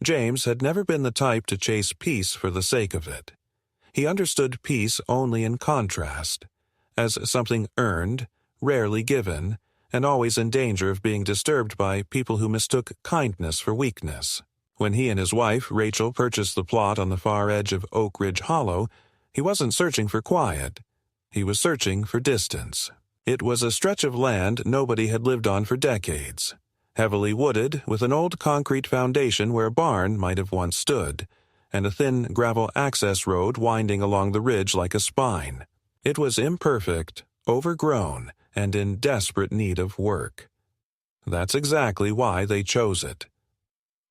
James had never been the type to chase peace for the sake of it. He understood peace only in contrast, as something earned, rarely given, and always in danger of being disturbed by people who mistook kindness for weakness. When he and his wife, Rachel, purchased the plot on the far edge of Oak Ridge Hollow, he wasn't searching for quiet. He was searching for distance. It was a stretch of land nobody had lived on for decades, heavily wooded, with an old concrete foundation where a barn might have once stood, and a thin gravel access road winding along the ridge like a spine. It was imperfect, overgrown, and in desperate need of work. That's exactly why they chose it.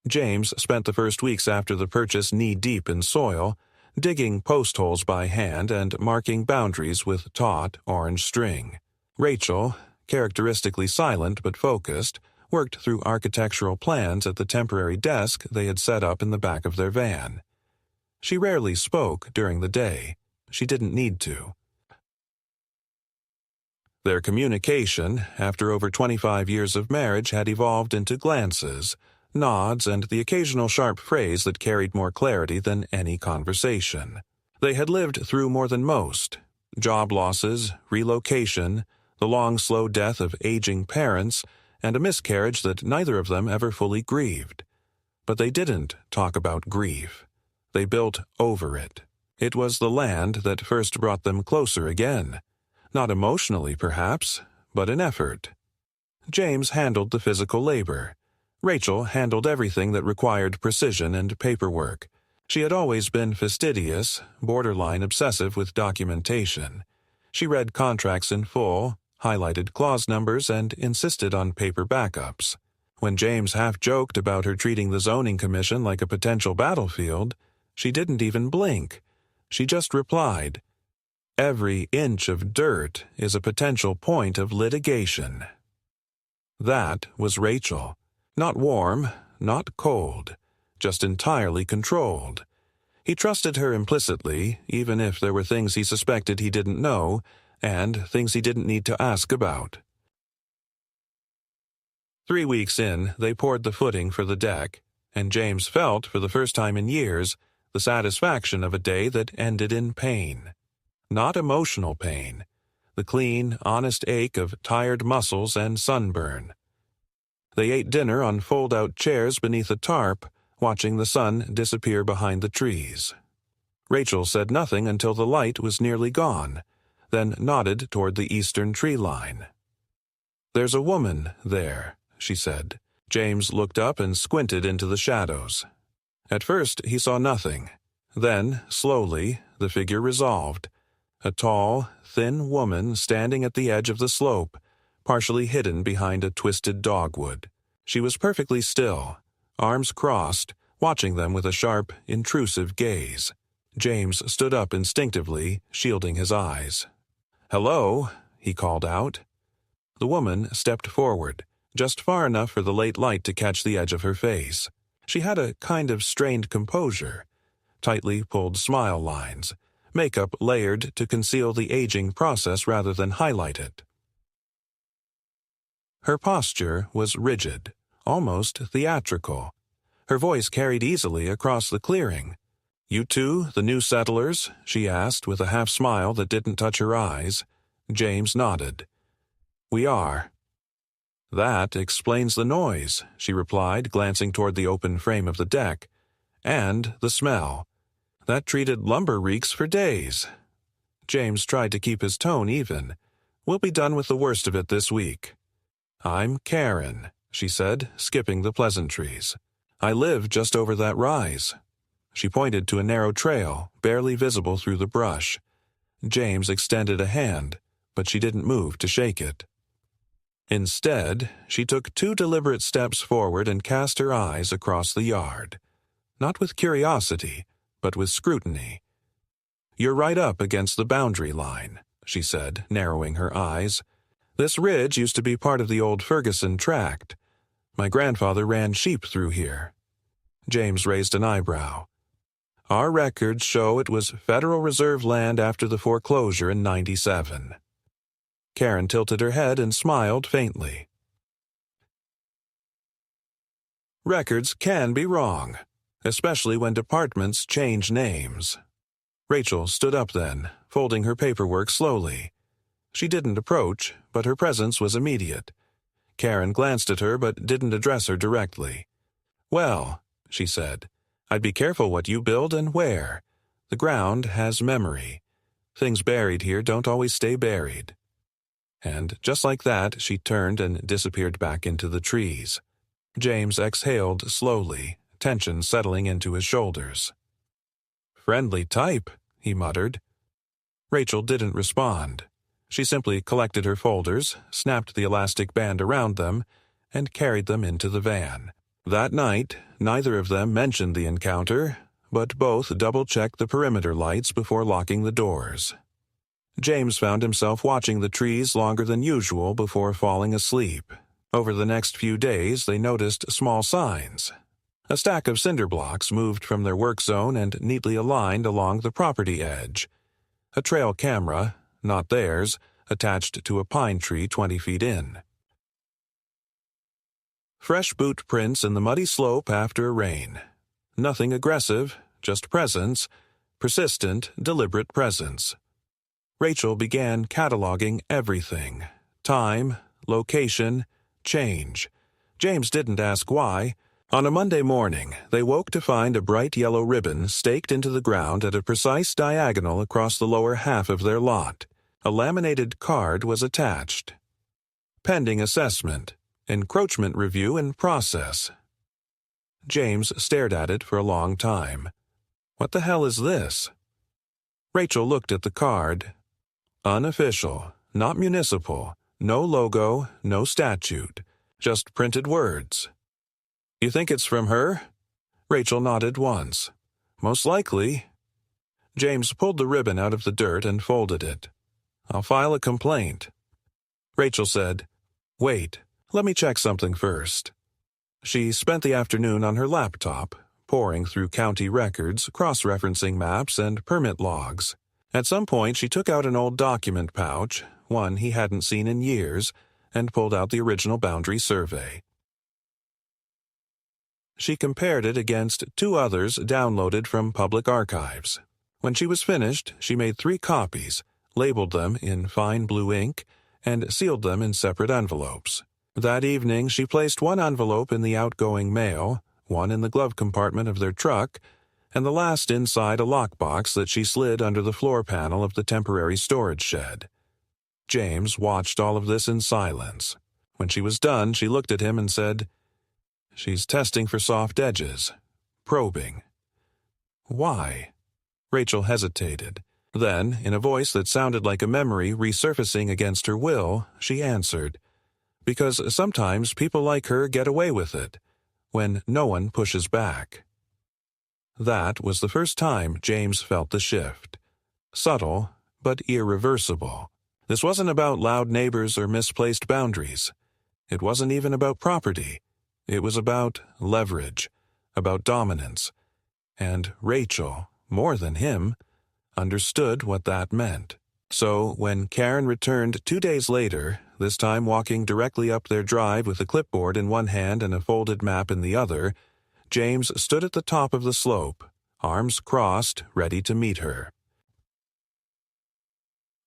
James spent the first weeks after the purchase knee-deep in soil, digging post holes by hand and marking boundaries with taut orange string. Rachel, characteristically silent but focused, worked through architectural plans at the temporary desk they had set up in the back of their van. She rarely spoke during the day. She didn't need to. Their communication, after over 25 years of marriage, had evolved into glances, nods, and the occasional sharp phrase that carried more clarity than any conversation. They had lived through more than most: job losses, relocation, the long, slow death of aging parents, and a miscarriage that neither of them ever fully grieved. But they didn't talk about grief. They built over it. It was the land that first brought them closer again. Not emotionally, perhaps, but in effort. James handled the physical labor. Rachel handled everything that required precision and paperwork. She had always been fastidious, borderline obsessive with documentation. She read contracts in full, highlighted clause numbers, and insisted on paper backups. When James half-joked about her treating the zoning commission like a potential battlefield, she didn't even blink. She just replied, "Every inch of dirt is a potential point of litigation." That was Rachel. Not warm, not cold, just entirely controlled. He trusted her implicitly, even if there were things he suspected he didn't know, and things he didn't need to ask about. 3 weeks in, they poured the footing for the deck, and James felt, for the first time in years, the satisfaction of a day that ended in pain. Not emotional pain, the clean, honest ache of tired muscles and sunburn. They ate dinner on fold-out chairs beneath a tarp, watching the sun disappear behind the trees. Rachel said nothing until the light was nearly gone, then nodded toward the eastern tree line. "There's a woman there," she said. James looked up and squinted into the shadows. At first he saw nothing. Then, slowly, the figure resolved. A tall, thin woman standing at the edge of the slope, partially hidden behind a twisted dogwood. She was perfectly still, arms crossed, watching them with a sharp, intrusive gaze. James stood up instinctively, shielding his eyes. "Hello," he called out. The woman stepped forward, just far enough for the late light to catch the edge of her face. She had a kind of strained composure, tightly pulled smile lines, makeup layered to conceal the aging process rather than highlight it. Her posture was rigid, almost theatrical. Her voice carried easily across the clearing. "You two, the new settlers?" she asked with a half-smile that didn't touch her eyes. James nodded. "We are." "That explains the noise," she replied, glancing toward the open frame of the deck. "And the smell. That treated lumber reeks for days." James tried to keep his tone even. "We'll be done with the worst of it this week." "I'm Karen," she said, skipping the pleasantries. "I live just over that rise." She pointed to a narrow trail, barely visible through the brush. James extended a hand, but she didn't move to shake it. Instead, she took 2 deliberate steps forward and cast her eyes across the yard. Not with curiosity, but with scrutiny. "You're right up against the boundary line," she said, narrowing her eyes. "This ridge used to be part of the old Ferguson tract. My grandfather ran sheep through here." James raised an eyebrow. "Our records show it was Federal Reserve land after the foreclosure in '97. Karen tilted her head and smiled faintly. "Records can be wrong. especially when departments change names. Rachel stood up then, folding her paperwork slowly. She didn't approach, but her presence was immediate. Karen glanced at her but didn't address her directly. "Well," she said, "I'd be careful what you build and where. The ground has memory. Things buried here don't always stay buried." And just like that, she turned and disappeared back into the trees. James exhaled slowly, tension settling into his shoulders. "Friendly type," he muttered. Rachel didn't respond. She simply collected her folders, snapped the elastic band around them, and carried them into the van. That night, neither of them mentioned the encounter, but both double-checked the perimeter lights before locking the doors. James found himself watching the trees longer than usual before falling asleep. Over the next few days, they noticed small signs. A stack of cinder blocks moved from their work zone and neatly aligned along the property edge. A trail camera, not theirs, attached to a pine tree 20 feet in. Fresh boot prints in the muddy slope after a rain. Nothing aggressive, just presence, persistent, deliberate presence. Rachel began cataloging everything: time, location, change. James didn't ask why. On a Monday morning, they woke to find a bright yellow ribbon staked into the ground at a precise diagonal across the lower half of their lot. A laminated card was attached. Pending assessment. Encroachment review in process. James stared at it for a long time. What the hell is this? Rachel looked at the card. Unofficial, not municipal, no logo, no statute, just printed words. "You think it's from her?" Rachel nodded once. "Most likely." James pulled the ribbon out of the dirt and folded it. "I'll file a complaint." Rachel said, "Wait, let me check something first." She spent the afternoon on her laptop, poring through county records, cross-referencing maps and permit logs. At some point, she took out an old document pouch, one he hadn't seen in years, and pulled out the original boundary survey. She compared it against 2 others downloaded from public archives. When she was finished, she made 3 copies, labeled them in fine blue ink, and sealed them in separate envelopes. That evening, she placed one envelope in the outgoing mail, one in the glove compartment of their truck, and the last inside a lockbox that she slid under the floor panel of the temporary storage shed. James watched all of this in silence. When she was done, she looked at him and said, "She's testing for soft edges. Probing." "Why?" Rachel hesitated. Then, in a voice that sounded like a memory resurfacing against her will, she answered, "Because sometimes people like her get away with it, when no one pushes back." That was the first time James felt the shift. Subtle, but irreversible. This wasn't about loud neighbors or misplaced boundaries. It wasn't even about property. It was about leverage, about dominance. And Rachel, more than him, understood what that meant. So when Karen returned 2 days later, this time walking directly up their drive with a clipboard in one hand and a folded map in the other, James stood at the top of the slope, arms crossed, ready to meet her.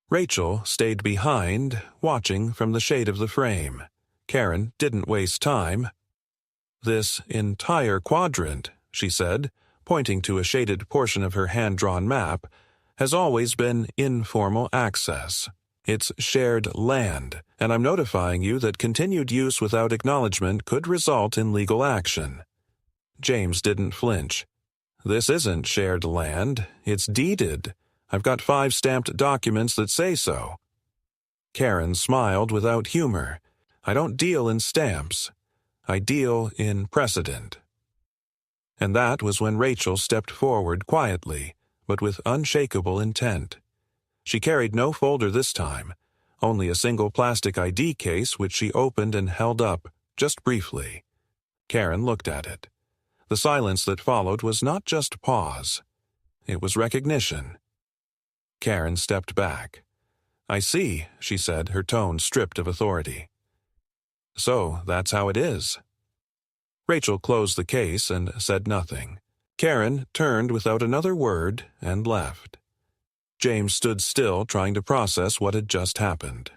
Rachel stayed behind, watching from the shade of the frame. Karen didn't waste time. "This entire quadrant," she said, pointing to a shaded portion of her hand-drawn map, "has always been informal access. It's shared land, and I'm notifying you that continued use without acknowledgement could result in legal action." James didn't flinch. "This isn't shared land, it's deeded. I've got 5 stamped documents that say so." Karen smiled without humor. "I don't deal in stamps. I deal in precedent." And that was when Rachel stepped forward quietly, but with unshakable intent. She carried no folder this time, only a single plastic ID case which she opened and held up, just briefly. Karen looked at it. The silence that followed was not just pause. It was recognition. Karen stepped back. "I see," she said, her tone stripped of authority. "So, that's how it is." Rachel closed the case and said nothing. Karen turned without another word and left. James stood still, trying to process what had just happened.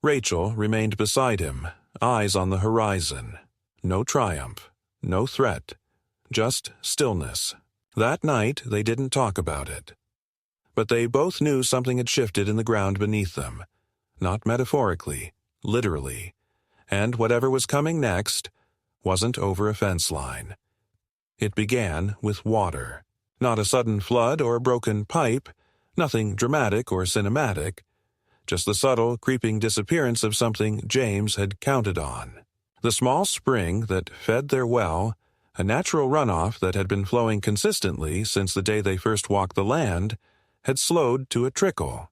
Rachel remained beside him, eyes on the horizon. No triumph, no threat, just stillness. That night, they didn't talk about it. But they both knew something had shifted in the ground beneath them. Not metaphorically, literally. And whatever was coming next wasn't over a fence line. It began with water. Not a sudden flood or a broken pipe, nothing dramatic or cinematic, just the subtle, creeping disappearance of something James had counted on. The small spring that fed their well, a natural runoff that had been flowing consistently since the day they first walked the land, had slowed to a trickle.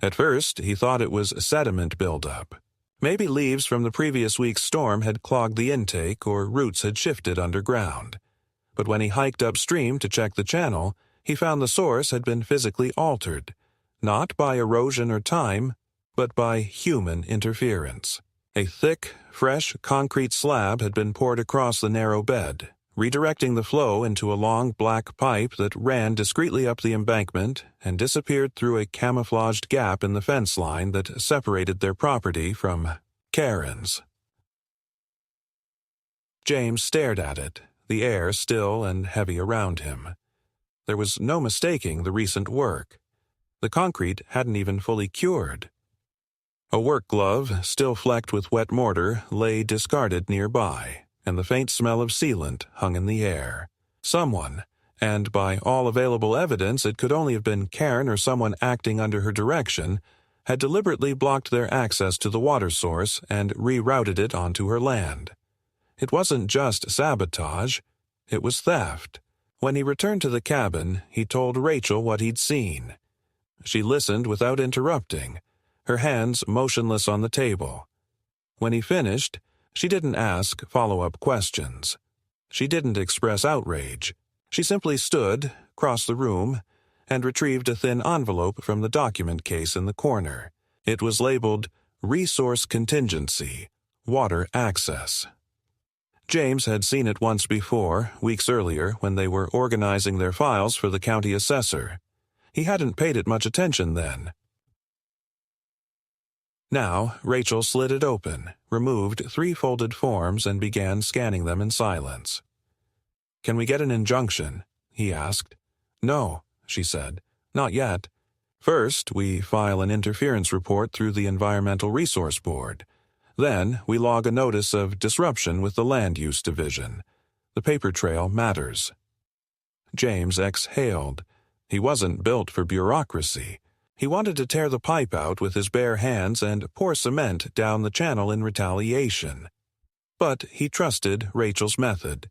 At first, he thought it was sediment buildup. Maybe leaves from the previous week's storm had clogged the intake or roots had shifted underground. But when he hiked upstream to check the channel, he found the source had been physically altered, not by erosion or time, but by human interference. A thick, fresh concrete slab had been poured across the narrow bed, redirecting the flow into a long black pipe that ran discreetly up the embankment and disappeared through a camouflaged gap in the fence line that separated their property from Karen's. James stared at it, the air still and heavy around him. There was no mistaking the recent work. The concrete hadn't even fully cured. A work glove, still flecked with wet mortar, lay discarded nearby, and the faint smell of sealant hung in the air. Someone, and by all available evidence it could only have been Karen or someone acting under her direction, had deliberately blocked their access to the water source and rerouted it onto her land. It wasn't just sabotage, it was theft. When he returned to the cabin, he told Rachel what he'd seen. She listened without interrupting, her hands motionless on the table. When he finished, she didn't ask follow-up questions. She didn't express outrage. She simply stood, crossed the room, and retrieved a thin envelope from the document case in the corner. It was labeled Resource Contingency, Water Access. James had seen it once before, weeks earlier, when they were organizing their files for the county assessor. He hadn't paid it much attention then. Now, Rachel slid it open, removed 3 folded forms, and began scanning them in silence. "Can we get an injunction?" he asked. "No," she said. "Not yet. First, we file an interference report through the Environmental Resource Board. Then, we log a notice of disruption with the Land Use Division. The paper trail matters." James exhaled. He wasn't built for bureaucracy. He wanted to tear the pipe out with his bare hands and pour cement down the channel in retaliation. But he trusted Rachel's method.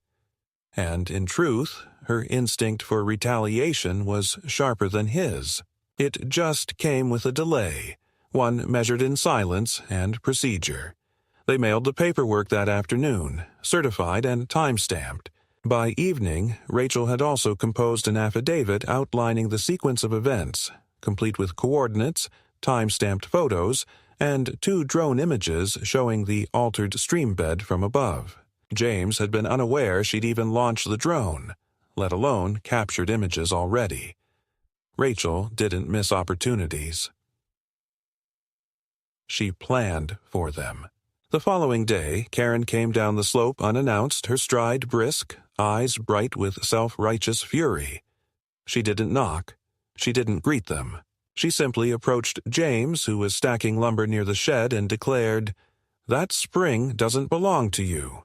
And in truth, her instinct for retaliation was sharper than his. It just came with a delay, one measured in silence and procedure. They mailed the paperwork that afternoon, certified and time-stamped. By evening, Rachel had also composed an affidavit outlining the sequence of events, complete with coordinates, time-stamped photos, and 2 drone images showing the altered stream bed from above. James had been unaware she'd even launched the drone, let alone captured images already. Rachel didn't miss opportunities. She planned for them. The following day, Karen came down the slope unannounced, her stride brisk, eyes bright with self-righteous fury. She didn't knock. She didn't greet them. She simply approached James, who was stacking lumber near the shed, and declared, "That spring doesn't belong to you."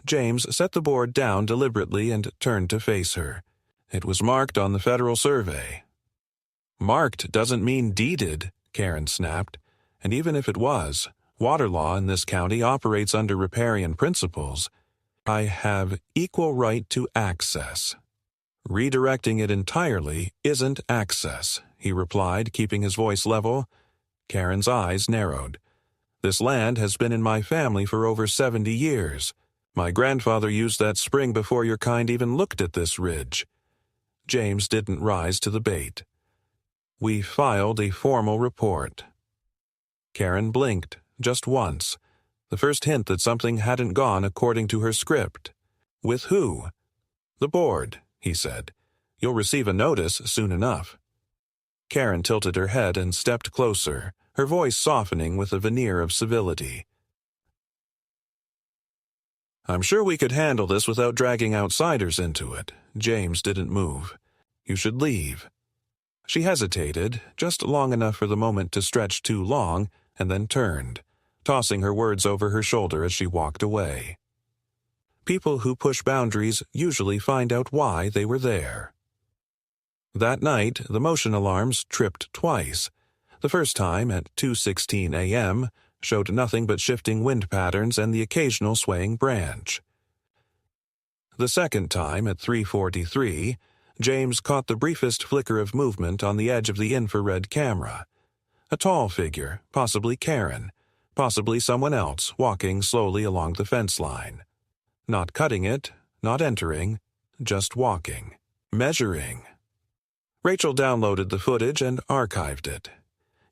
James set the board down deliberately and turned to face her. It was marked on the federal survey. "Marked doesn't mean deeded," Karen snapped. "And even if it was, water law in this county operates under riparian principles. I have equal right to access." "Redirecting it entirely isn't access," he replied, keeping his voice level. Karen's eyes narrowed. "This land has been in my family for over 70 years. My grandfather used that spring before your kind even looked at this ridge." James didn't rise to the bait. "We filed a formal report." Karen blinked, just once, the first hint that something hadn't gone according to her script. With who? The board, he said. You'll receive a notice soon enough. Karen tilted her head and stepped closer, her voice softening with a veneer of civility. I'm sure we could handle this without dragging outsiders into it. James didn't move. You should leave. She hesitated, just long enough for the moment to stretch too long, and then turned, tossing her words over her shoulder as she walked away. People who push boundaries usually find out why they were there. That night, the motion alarms tripped twice. The first time, at 2:16 a.m., showed nothing but shifting wind patterns and the occasional swaying branch. The second time, at 3:43, James caught the briefest flicker of movement on the edge of the infrared camera. A tall figure, possibly Karen, possibly someone else, walking slowly along the fence line. Not cutting it, not entering, just walking. Measuring. Rachel downloaded the footage and archived it.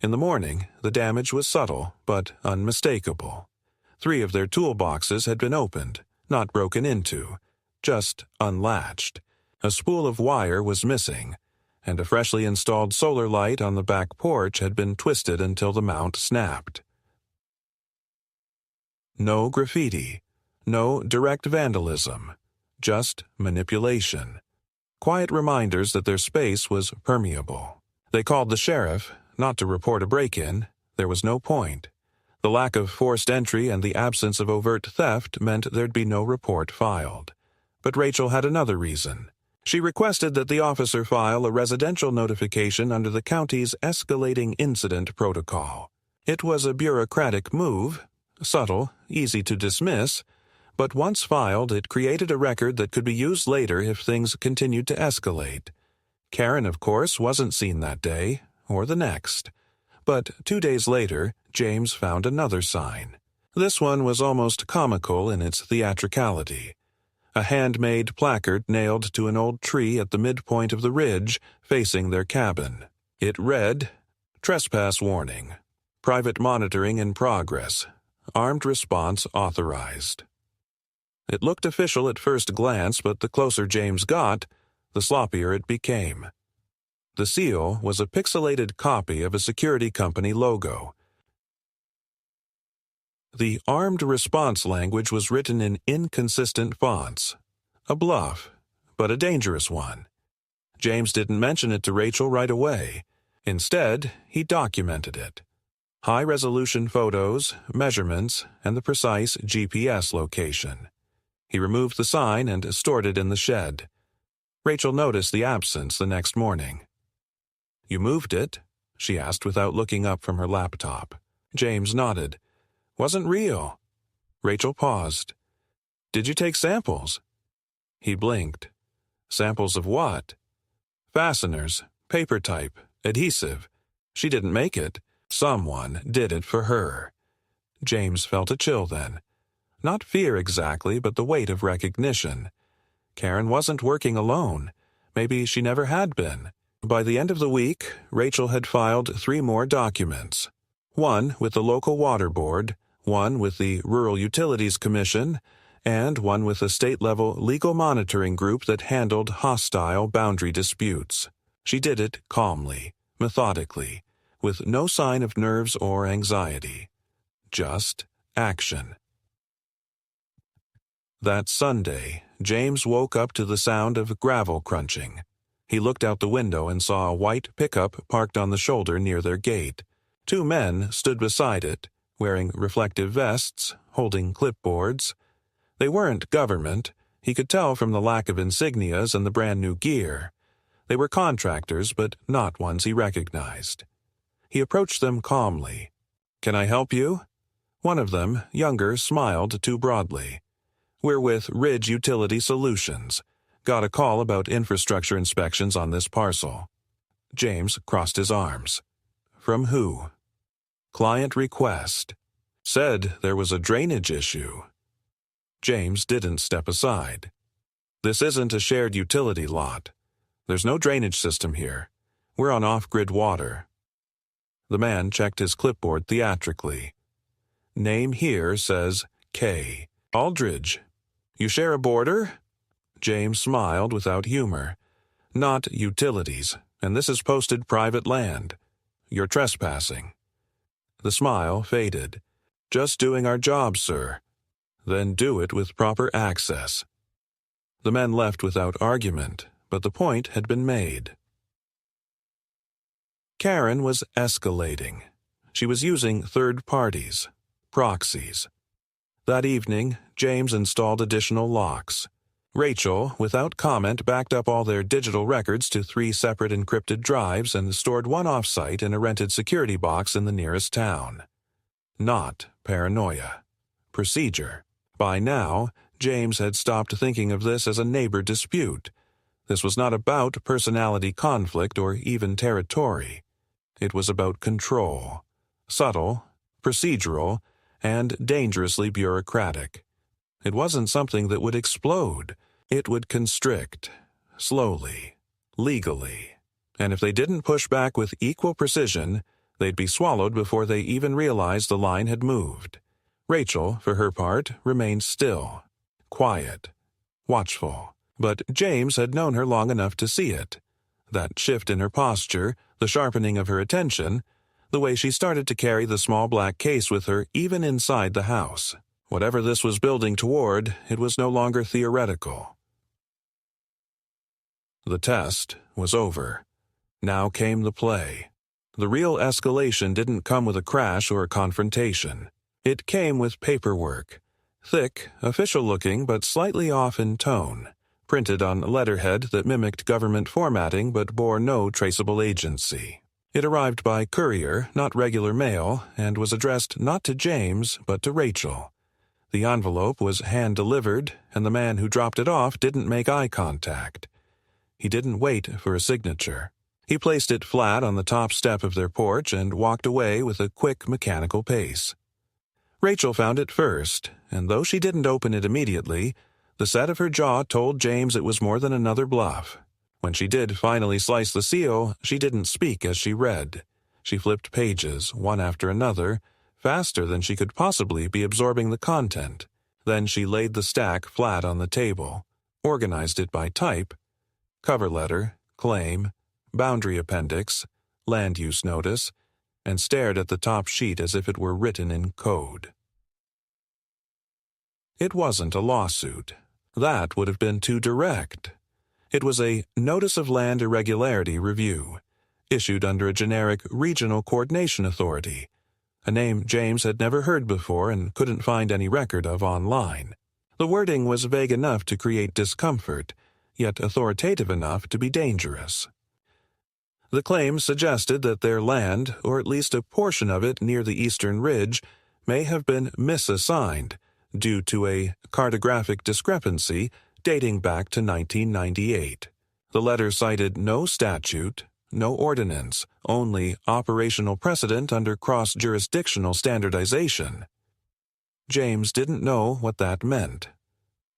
In the morning, the damage was subtle, but unmistakable. 3 of their toolboxes had been opened, not broken into, just unlatched. A spool of wire was missing, and a freshly installed solar light on the back porch had been twisted until the mount snapped. No graffiti, no direct vandalism, just manipulation. Quiet reminders that their space was permeable. They called the sheriff, not to report a break-in. There was no point. The lack of forced entry and the absence of overt theft meant there'd be no report filed. But Rachel had another reason. She requested that the officer file a residential notification under the county's Escalating incident protocol. It was a bureaucratic move, subtle, easy to dismiss, but once filed, it created a record that could be used later if things continued to escalate. Karen, of course, wasn't seen that day, or the next. But 2 days later, James found another sign. This one was almost comical in its theatricality. A handmade placard nailed to an old tree at the midpoint of the ridge facing their cabin. It read, "Trespass warning. Private monitoring in progress. Armed response authorized." It looked official at first glance, but the closer James got, the sloppier it became. The seal was a pixelated copy of a security company logo. The armed response language was written in inconsistent fonts. A bluff, but a dangerous one. James didn't mention it to Rachel right away. Instead, he documented it. High-resolution photos, measurements, and the precise GPS location. He removed the sign and stored it in the shed. Rachel noticed the absence the next morning. "You moved it?" she asked without looking up from her laptop. James nodded. "Wasn't real." Rachel paused. "Did you take samples?" He blinked. "Samples of what?" "Fasteners, paper type, adhesive. She didn't make it. Someone did it for her." James felt a chill then. Not fear exactly, but the weight of recognition. Karen wasn't working alone. Maybe she never had been. By the end of the week, Rachel had filed 3 more documents. One with the local water board, one with the Rural Utilities Commission, and one with a state-level legal monitoring group that handled hostile boundary disputes. She did it calmly, methodically, with no sign of nerves or anxiety. Just action. That Sunday, James woke up to the sound of gravel crunching. He looked out the window and saw a white pickup parked on the shoulder near their gate. 2 men stood beside it, wearing reflective vests, holding clipboards. They weren't government. He could tell from the lack of insignias and the brand-new gear. They were contractors, but not ones he recognized. He approached them calmly. "Can I help you?" One of them, younger, smiled too broadly. "We're with Ridge Utility Solutions. Got a call about infrastructure inspections on this parcel." James crossed his arms. "From who?" "Client request. Said there was a drainage issue." James didn't step aside. "This isn't a shared utility lot. There's no drainage system here. We're on off-grid water." The man checked his clipboard theatrically. "Name here says K. Aldridge. You share a border? James smiled without humor. Not utilities, and this is posted private land. You're trespassing. The smile faded. Just doing our job, sir. Then do it with proper access. The men left without argument, but the point had been made. Karen was escalating. She was using third parties, proxies. That evening, James installed additional locks. Rachel, without comment, backed up all their digital records to 3 separate encrypted drives and stored one off-site in a rented security box in the nearest town. Not paranoia. Procedure. By now, James had stopped thinking of this as a neighbor dispute. This was not about personality conflict or even territory. It was about control. Subtle, procedural, and dangerously bureaucratic. It wasn't something that would explode. It would constrict, slowly, legally. And if they didn't push back with equal precision, they'd be swallowed before they even realized the line had moved. Rachel, for her part, remained still, quiet, watchful. But James had known her long enough to see it. That shift in her posture, the sharpening of her attention, the way she started to carry the small black case with her even inside the house. Whatever this was building toward, it was no longer theoretical. The test was over. Now came the play. The real escalation didn't come with a crash or a confrontation. It came with paperwork. Thick, official-looking but slightly off in tone. Printed on letterhead that mimicked government formatting but bore no traceable agency. It arrived by courier, not regular mail, and was addressed not to James but to Rachel. The envelope was hand-delivered, and the man who dropped it off didn't make eye contact. He didn't wait for a signature. He placed it flat on the top step of their porch and walked away with a quick mechanical pace. Rachel found it first, and though she didn't open it immediately, the set of her jaw told James it was more than another bluff. When she did finally slice the seal, she didn't speak as she read. She flipped pages, one after another, faster than she could possibly be absorbing the content. Then she laid the stack flat on the table, organized it by type, cover letter, claim, boundary appendix, land use notice, and stared at the top sheet as if it were written in code. It wasn't a lawsuit. That would have been too direct. It was a Notice of Land Irregularity Review, issued under a generic Regional Coordination Authority, a name James had never heard before and couldn't find any record of online. The wording was vague enough to create discomfort, yet authoritative enough to be dangerous. The claim suggested that their land, or at least a portion of it near the eastern ridge, may have been misassigned due to a cartographic discrepancy dating back to 1998. The letter cited no statute, no ordinance, only operational precedent under cross-jurisdictional standardization. James didn't know what that meant.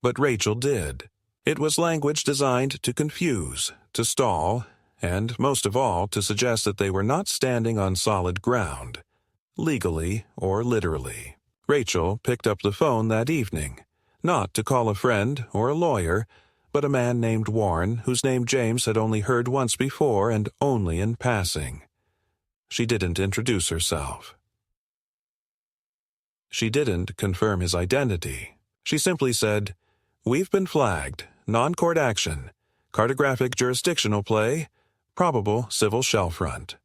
But Rachel did. It was language designed to confuse, to stall, and, most of all, to suggest that they were not standing on solid ground, legally or literally. Rachel picked up the phone that evening, not to call a friend or a lawyer, but a man named Warren, whose name James had only heard once before and only in passing. She didn't introduce herself. She didn't confirm his identity. She simply said, "We've been flagged. Non-court action. Cartographic jurisdictional play. Probable civil shellfront."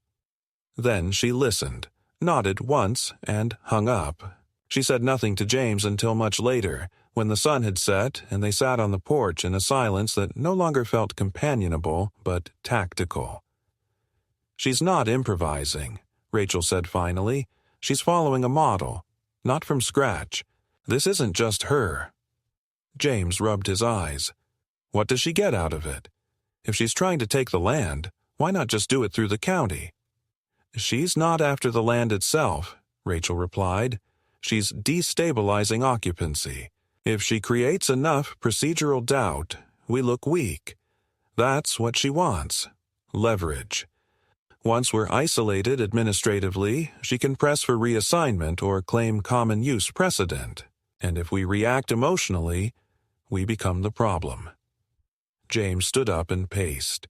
Then she listened, nodded once, and hung up. She said nothing to James until much later, when the sun had set and they sat on the porch in a silence that no longer felt companionable but tactical. "She's not improvising," Rachel said finally. "She's following a model, not from scratch. This isn't just her." James rubbed his eyes. What does she get out of it? If she's trying to take the land, why not just do it through the county? "She's not after the land itself," Rachel replied. "She's destabilizing occupancy. If she creates enough procedural doubt, we look weak. That's what she wants. Leverage. Once we're isolated administratively, she can press for reassignment or claim common use precedent. And if we react emotionally, we become the problem. James stood up and paced.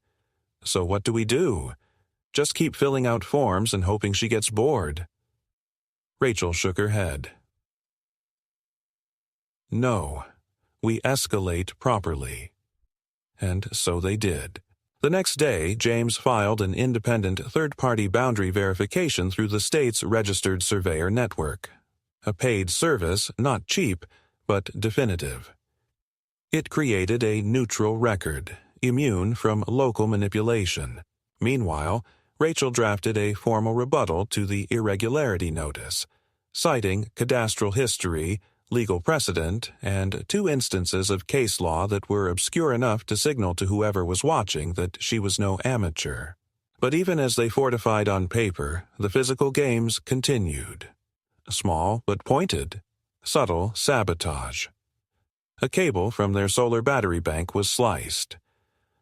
So what do we do? Just keep filling out forms and hoping she gets bored. Rachel shook her head. No, we escalate properly. And so they did. The next day, James filed an independent third-party boundary verification through the state's registered surveyor network. A paid service, not cheap, but definitive. It created a neutral record, immune from local manipulation. Meanwhile, Rachel drafted a formal rebuttal to the irregularity notice, citing cadastral history, legal precedent, and 2 instances of case law that were obscure enough to signal to whoever was watching that she was no amateur. But even as they fortified on paper, the physical games continued. Small but pointed. Subtle sabotage. A cable from their solar battery bank was sliced.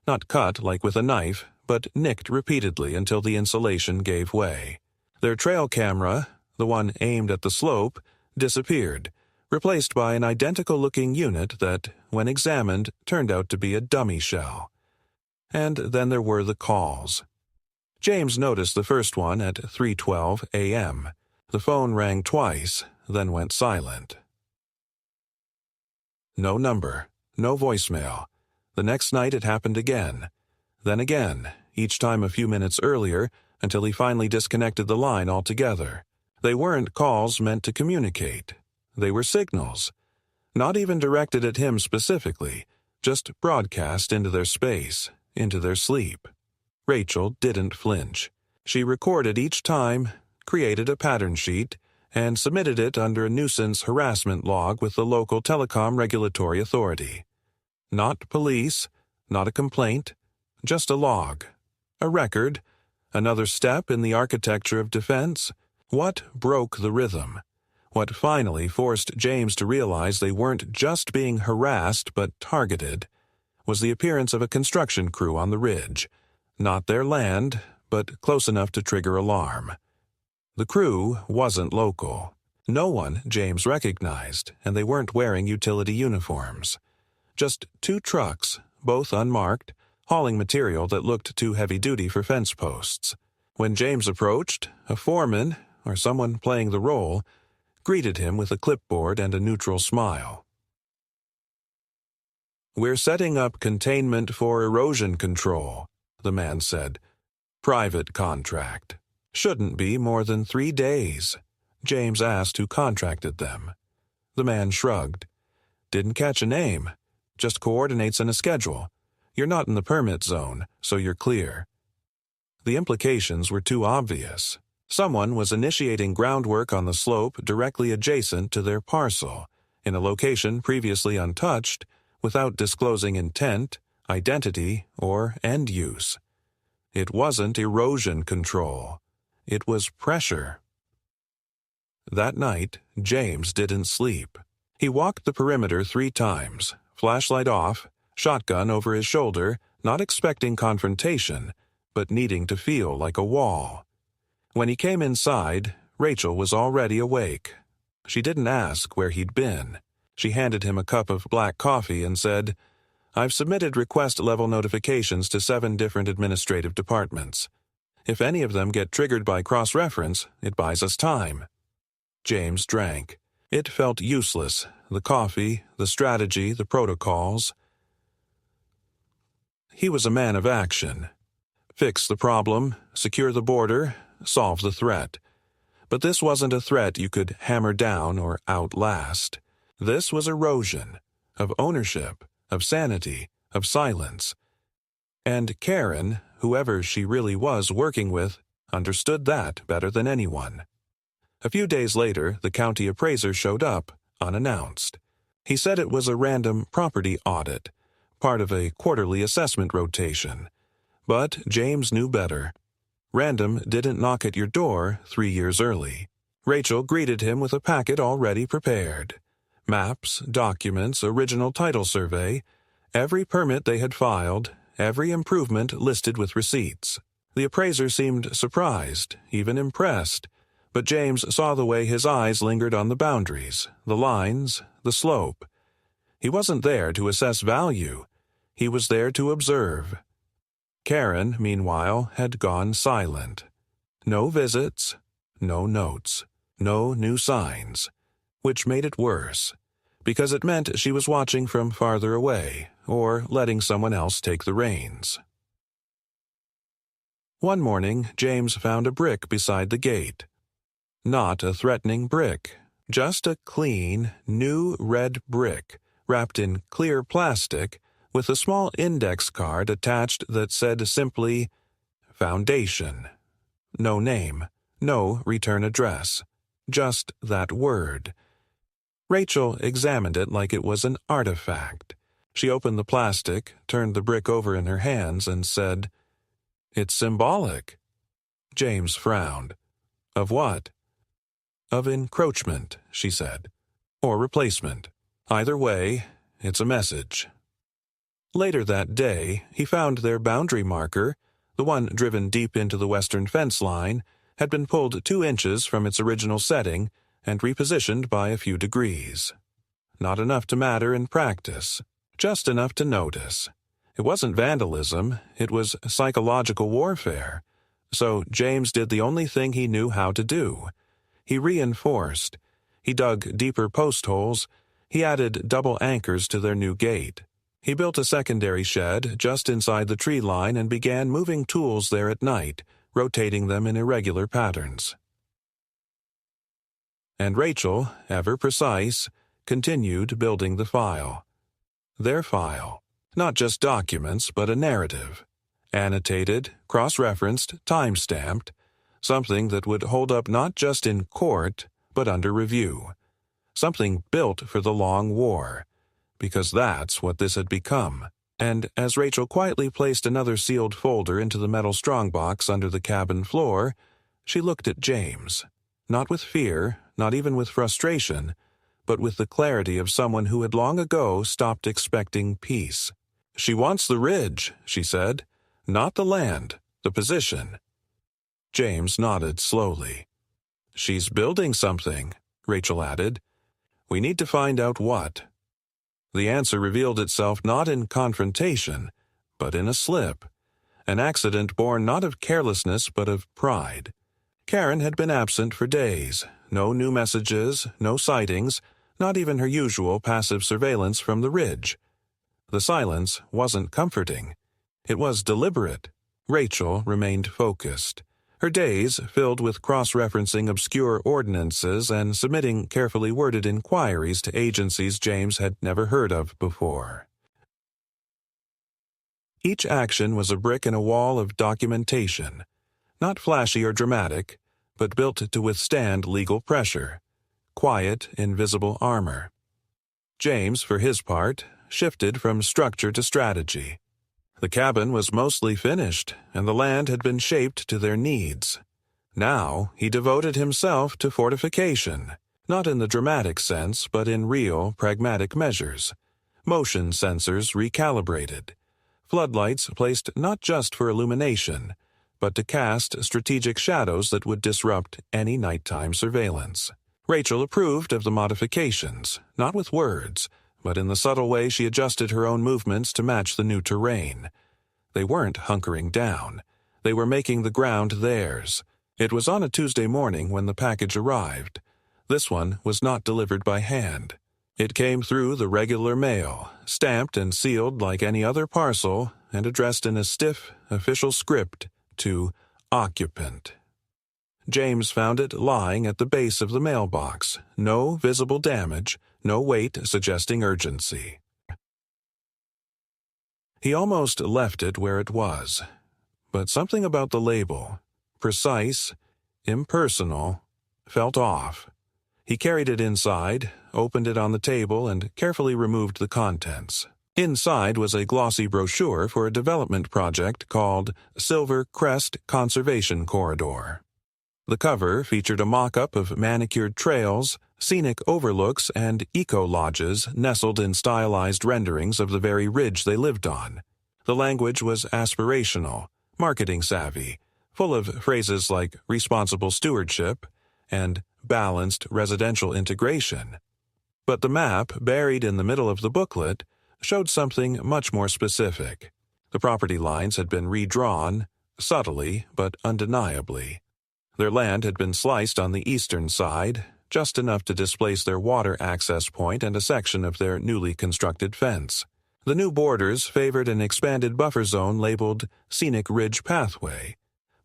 Not cut like with a knife, but nicked repeatedly until the insulation gave way. Their trail camera, the one aimed at the slope, disappeared, replaced by an identical-looking unit that, when examined, turned out to be a dummy shell. And then there were the calls. James noticed the first one at 3:12 a.m. The phone rang twice, then went silent. No number, no voicemail. The next night it happened again. Then again, each time a few minutes earlier, until he finally disconnected the line altogether. They weren't calls meant to communicate. They were signals. Not even directed at him specifically, just broadcast into their space, into their sleep. Rachel didn't flinch. She recorded each time, created a pattern sheet, and submitted it under a nuisance harassment log with the local telecom regulatory authority. Not police, not a complaint, just a log. A record, another step in the architecture of defense. What broke the rhythm? What finally forced James to realize they weren't just being harassed but targeted was the appearance of a construction crew on the ridge. Not their land, but close enough to trigger alarm. The crew wasn't local. No one James recognized, and they weren't wearing utility uniforms. Just 2 trucks, both unmarked, hauling material that looked too heavy-duty for fence posts. When James approached, a foreman, or someone playing the role, greeted him with a clipboard and a neutral smile. "We're setting up containment for erosion control," the man said. "Private contract. Shouldn't be more than 3 days." James asked who contracted them. The man shrugged. "Didn't catch a name. Just coordinates and a schedule. You're not in the permit zone, so you're clear." The implications were too obvious. Someone was initiating groundwork on the slope directly adjacent to their parcel, in a location previously untouched, without disclosing intent, identity, or end use. It wasn't erosion control. It was pressure. That night, James didn't sleep. He walked the perimeter 3 times, flashlight off, shotgun over his shoulder, not expecting confrontation, but needing to feel like a wall. When he came inside, Rachel was already awake. She didn't ask where he'd been. She handed him a cup of black coffee and said, "I've submitted request-level notifications to 7 different administrative departments. If any of them get triggered by cross-reference, it buys us time." James drank. It felt useless, the coffee, the strategy, the protocols. He was a man of action. Fix the problem, secure the border, solve the threat. But this wasn't a threat you could hammer down or outlast. This was erosion, of ownership, of sanity, of silence. And Karen, whoever she really was working with, understood that better than anyone. A few days later, the county appraiser showed up, unannounced. He said it was a random property audit, part of a quarterly assessment rotation. But James knew better. Random didn't knock at your door 3 years early. Rachel greeted him with a packet already prepared. Maps, documents, original title survey, every permit they had filed, every improvement listed with receipts. The appraiser seemed surprised, even impressed, but James saw the way his eyes lingered on the boundaries, the lines, the slope. He wasn't there to assess value. He was there to observe. Karen, meanwhile, had gone silent. No visits, no notes, no new signs, which made it worse, because it meant she was watching from farther away or letting someone else take the reins. One morning, James found a brick beside the gate. Not a threatening brick, just a clean, new red brick, wrapped in clear plastic, with a small index card attached that said simply, Foundation. No name, no return address, just that word. Rachel examined it like it was an artifact. She opened the plastic, turned the brick over in her hands, and said, "It's symbolic." James frowned. "Of what?" "Of encroachment," she said. "Or replacement. Either way, it's a message." Later that day, he found their boundary marker, the one driven deep into the western fence line, had been pulled 2 inches from its original setting and repositioned by a few degrees. Not enough to matter in practice, just enough to notice. It wasn't vandalism, it was psychological warfare. So James did the only thing he knew how to do. He reinforced. He dug deeper post holes. He added double anchors to their new gate. He built a secondary shed just inside the tree line and began moving tools there at night, rotating them in irregular patterns. And Rachel, ever precise, continued building the file. Their file. Not just documents, but a narrative. Annotated, cross-referenced, time-stamped. Something that would hold up not just in court, but under review. Something built for the long war. Because that's what this had become. And as Rachel quietly placed another sealed folder into the metal strongbox under the cabin floor, she looked at James. Not with fear, not even with frustration, but with the clarity of someone who had long ago stopped expecting peace. "She wants the ridge," she said. "Not the land, the position." James nodded slowly. "She's building something," Rachel added. "We need to find out what." The answer revealed itself not in confrontation, but in a slip. An accident born not of carelessness but of pride. Karen had been absent for days. No new messages, no sightings, not even her usual passive surveillance from the ridge. The silence wasn't comforting. It was deliberate. Rachel remained focused. Her days filled with cross-referencing obscure ordinances and submitting carefully worded inquiries to agencies James had never heard of before. Each action was a brick in a wall of documentation, not flashy or dramatic, but built to withstand legal pressure. Quiet, invisible armor. James, for his part, shifted from structure to strategy. The cabin was mostly finished, and the land had been shaped to their needs. Now he devoted himself to fortification, not in the dramatic sense, but in real, pragmatic measures. Motion sensors recalibrated. Floodlights placed not just for illumination, but to cast strategic shadows that would disrupt any nighttime surveillance. Rachel approved of the modifications, not with words, but in the subtle way she adjusted her own movements to match the new terrain. They weren't hunkering down. They were making the ground theirs. It was on a Tuesday morning when the package arrived. This one was not delivered by hand. It came through the regular mail, stamped and sealed like any other parcel, and addressed in a stiff, official script to Occupant. James found it lying at the base of the mailbox. No visible damage, no weight suggesting urgency. He almost left it where it was, but something about the label, precise, impersonal, felt off. He carried it inside, opened it on the table, and carefully removed the contents. Inside was a glossy brochure for a development project called Silver Crest Conservation Corridor. The cover featured a mock-up of manicured trails, scenic overlooks, and eco-lodges nestled in stylized renderings of the very ridge they lived on. The language was aspirational, marketing-savvy, full of phrases like responsible stewardship and balanced residential integration. But the map, buried in the middle of the booklet, showed something much more specific. The property lines had been redrawn, subtly but undeniably. Their land had been sliced on the eastern side, just enough to displace their water access point and a section of their newly constructed fence. The new borders favored an expanded buffer zone labeled Scenic Ridge Pathway,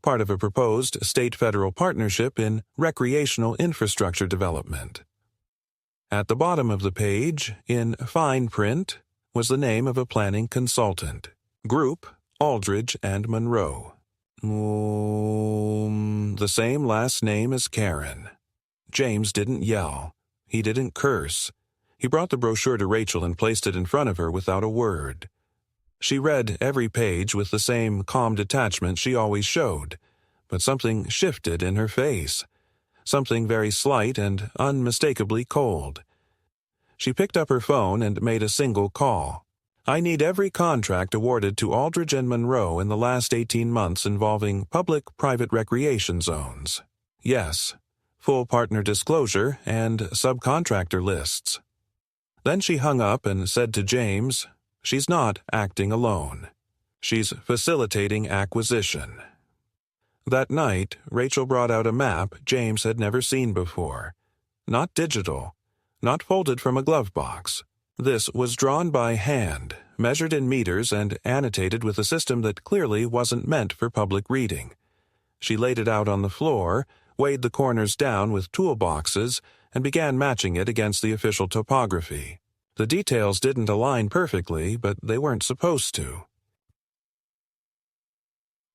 part of a proposed state-federal partnership in recreational infrastructure development. At the bottom of the page, in fine print, was the name of a planning consultant. Group, Aldridge and Monroe. The same last name as Karen. James didn't yell. He didn't curse. He brought the brochure to Rachel and placed it in front of her without a word. She read every page with the same calm detachment she always showed, but something shifted in her face. Something very slight and unmistakably cold. She picked up her phone and made a single call. I need every contract awarded to Aldridge and Monroe in the last 18 months involving public-private recreation zones. Yes, full partner disclosure and subcontractor lists. Then she hung up and said to James, "She's not acting alone. She's facilitating acquisition." That night, Rachel brought out a map James had never seen before. Not digital, not folded from a glove box. This was drawn by hand, measured in meters and annotated with a system that clearly wasn't meant for public reading. She laid it out on the floor, weighed the corners down with toolboxes, and began matching it against the official topography. The details didn't align perfectly, but they weren't supposed to.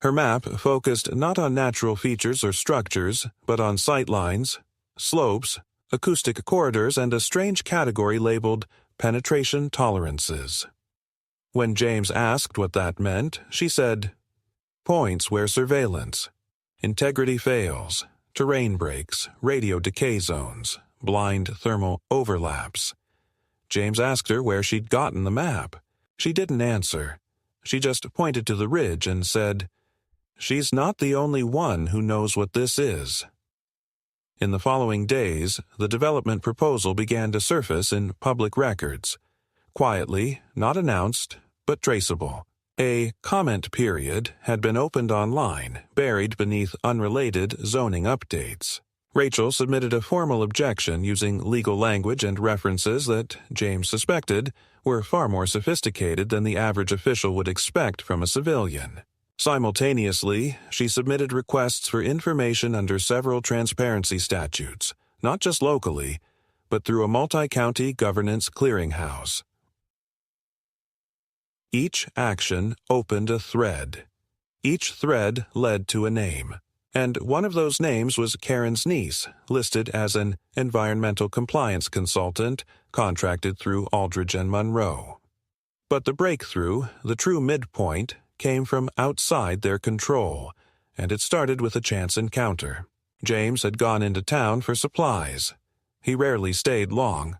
Her map focused not on natural features or structures, but on sightlines, slopes, acoustic corridors, and a strange category labeled penetration tolerances. When James asked what that meant, she said, "Points where surveillance, integrity fails, terrain breaks, radio decay zones, blind thermal overlaps." James asked her where she'd gotten the map. She didn't answer. She just pointed to the ridge and said, "She's not the only one who knows what this is." In the following days, the development proposal began to surface in public records. Quietly, not announced, but traceable. A comment period had been opened online, buried beneath unrelated zoning updates. Rachel submitted a formal objection using legal language and references that, James suspected, were far more sophisticated than the average official would expect from a civilian. Simultaneously, she submitted requests for information under several transparency statutes, not just locally, but through a multi-county governance clearinghouse. Each action opened a thread. Each thread led to a name, and one of those names was Karen's niece, listed as an environmental compliance consultant contracted through Aldridge and Monroe. But the breakthrough, the true midpoint, came from outside their control, and it started with a chance encounter. James had gone into town for supplies. He rarely stayed long.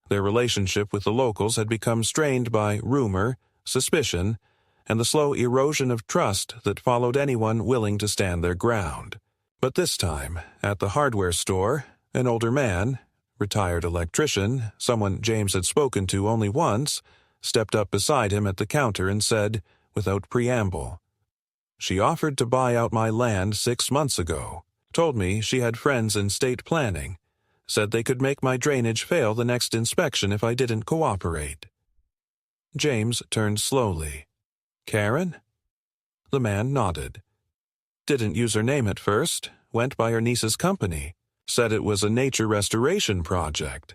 Their relationship with the locals had become strained by rumor, suspicion, and the slow erosion of trust that followed anyone willing to stand their ground. But this time, at the hardware store, an older man, retired electrician, someone James had spoken to only once, stepped up beside him at the counter and said, without preamble, "She offered to buy out my land 6 months ago, told me she had friends in state planning, said they could make my drainage fail the next inspection if I didn't cooperate." James turned slowly. "Karen?" The man nodded. "Didn't use her name at first, went by her niece's company, said it was a nature restoration project.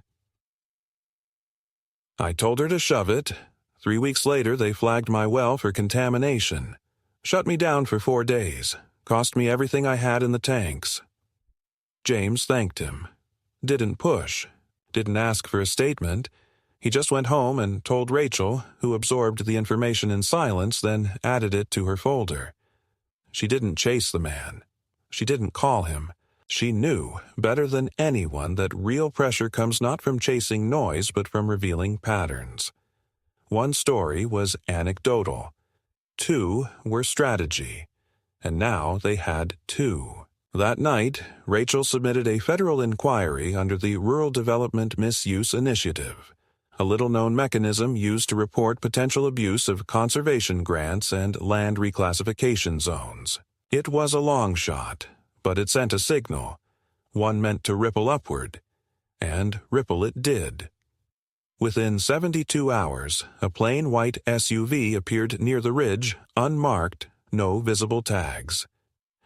I told her to shove it. 3 weeks later, they flagged my well for contamination. Shut me down for 4 days. Cost me everything I had in the tanks." James thanked him. Didn't push. Didn't ask for a statement. He just went home and told Rachel, who absorbed the information in silence, then added it to her folder. She didn't chase the man. She didn't call him. She knew, better than anyone, that real pressure comes not from chasing noise but from revealing patterns. 1 story was anecdotal. 2 were strategy. And now they had 2. That night, Rachel submitted a federal inquiry under the Rural Development Misuse Initiative, a little-known mechanism used to report potential abuse of conservation grants and land reclassification zones. It was a long shot, but it sent a signal, one meant to ripple upward, and ripple it did. Within 72 hours, a plain white SUV appeared near the ridge, unmarked, no visible tags.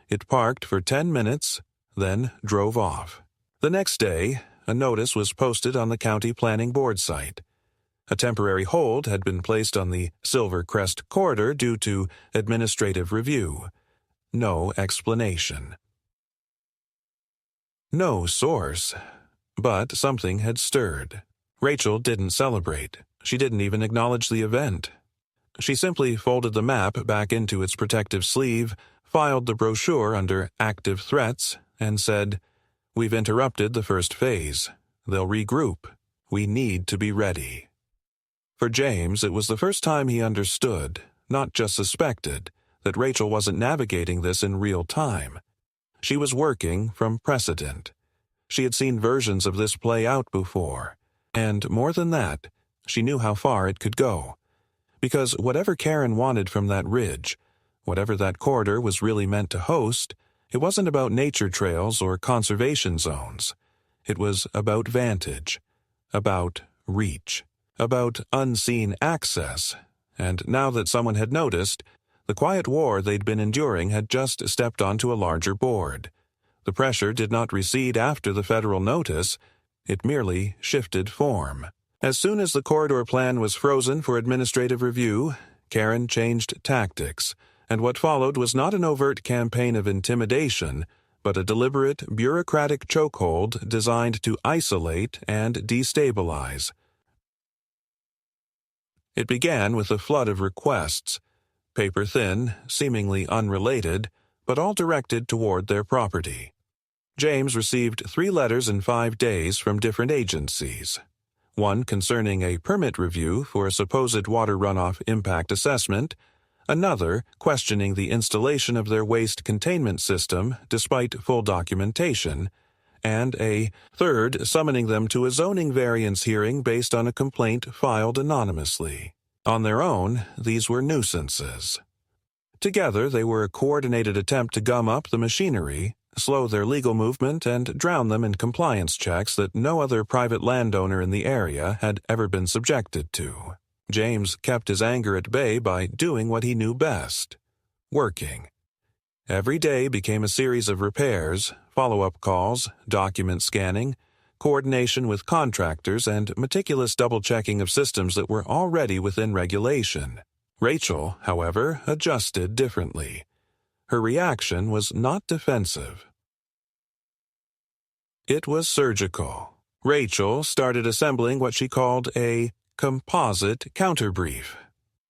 It parked for 10 minutes, then drove off. The next day, a notice was posted on the County Planning Board site. A temporary hold had been placed on the Silver Crest corridor due to administrative review. No explanation. No source. But something had stirred. Rachel didn't celebrate. She didn't even acknowledge the event. She simply folded the map back into its protective sleeve, filed the brochure under Active Threats, and said, "We've interrupted the first phase. They'll regroup. We need to be ready." For James, it was the first time he understood, not just suspected, that Rachel wasn't navigating this in real time. She was working from precedent. She had seen versions of this play out before, and more than that, she knew how far it could go. Because whatever Karen wanted from that ridge, whatever that corridor was really meant to host, it wasn't about nature trails or conservation zones. It was about vantage, about reach, about unseen access, and now that someone had noticed, the quiet war they'd been enduring had just stepped onto a larger board. The pressure did not recede after the federal notice, it merely shifted form. As soon as the corridor plan was frozen for administrative review, Karen changed tactics, and what followed was not an overt campaign of intimidation, but a deliberate, bureaucratic chokehold designed to isolate and destabilize. It began with a flood of requests, paper-thin, seemingly unrelated, but all directed toward their property. James received 3 letters in 5 days from different agencies. One concerning a permit review for a supposed water runoff impact assessment, another questioning the installation of their waste containment system despite full documentation, and a third summoning them to a zoning variance hearing based on a complaint filed anonymously. On their own, these were nuisances. Together, they were a coordinated attempt to gum up the machinery, slow their legal movement, and drown them in compliance checks that no other private landowner in the area had ever been subjected to. James kept his anger at bay by doing what he knew best: working. Every day became a series of repairs, follow-up calls, document scanning, coordination with contractors, and meticulous double-checking of systems that were already within regulation. Rachel, however, adjusted differently. Her reaction was not defensive. It was surgical. Rachel started assembling what she called a composite counterbrief.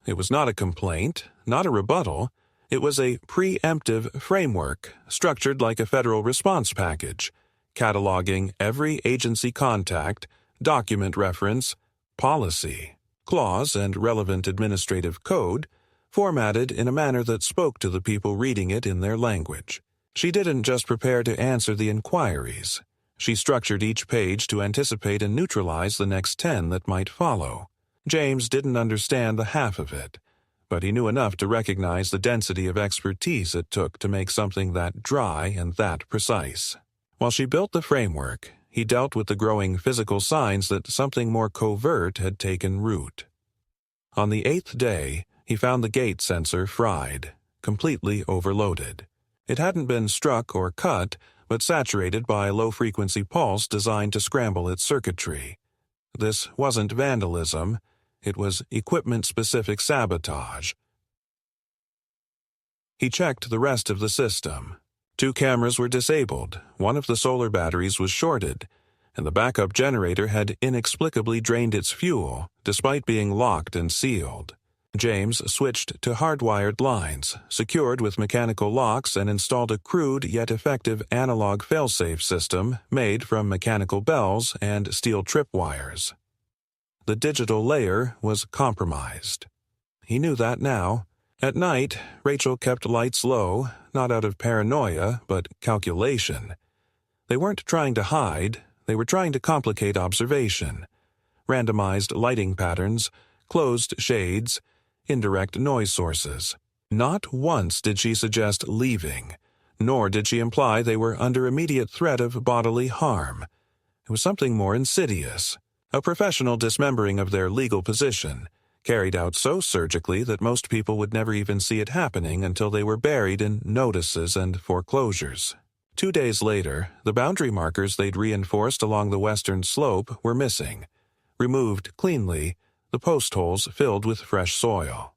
It was not a complaint, not a rebuttal. It was a preemptive framework, structured like a federal response package, cataloging every agency contact, document reference, policy, clause, and relevant administrative code, formatted in a manner that spoke to the people reading it in their language. She didn't just prepare to answer the inquiries. She structured each page to anticipate and neutralize the next 10 that might follow. James didn't understand the half of it, but he knew enough to recognize the density of expertise it took to make something that dry and that precise. While she built the framework, he dealt with the growing physical signs that something more covert had taken root. On the 8th day, he found the gate sensor fried, completely overloaded. It hadn't been struck or cut, but saturated by a low-frequency pulse designed to scramble its circuitry. This wasn't vandalism, it was equipment-specific sabotage. He checked the rest of the system. 2 cameras were disabled, one of the solar batteries was shorted, and the backup generator had inexplicably drained its fuel, despite being locked and sealed. James switched to hardwired lines, secured with mechanical locks, and installed a crude yet effective analog failsafe system made from mechanical bells and steel tripwires. The digital layer was compromised. He knew that now, At night, Rachel kept lights low, not out of paranoia, but calculation. They weren't trying to hide, they were trying to complicate observation. Randomized lighting patterns, closed shades, indirect noise sources. Not once did she suggest leaving, nor did she imply they were under immediate threat of bodily harm. It was something more insidious, a professional dismembering of their legal position, carried out so surgically that most people would never even see it happening until they were buried in notices and foreclosures. 2 days later, the boundary markers they'd reinforced along the western slope were missing. Removed cleanly, the post holes filled with fresh soil.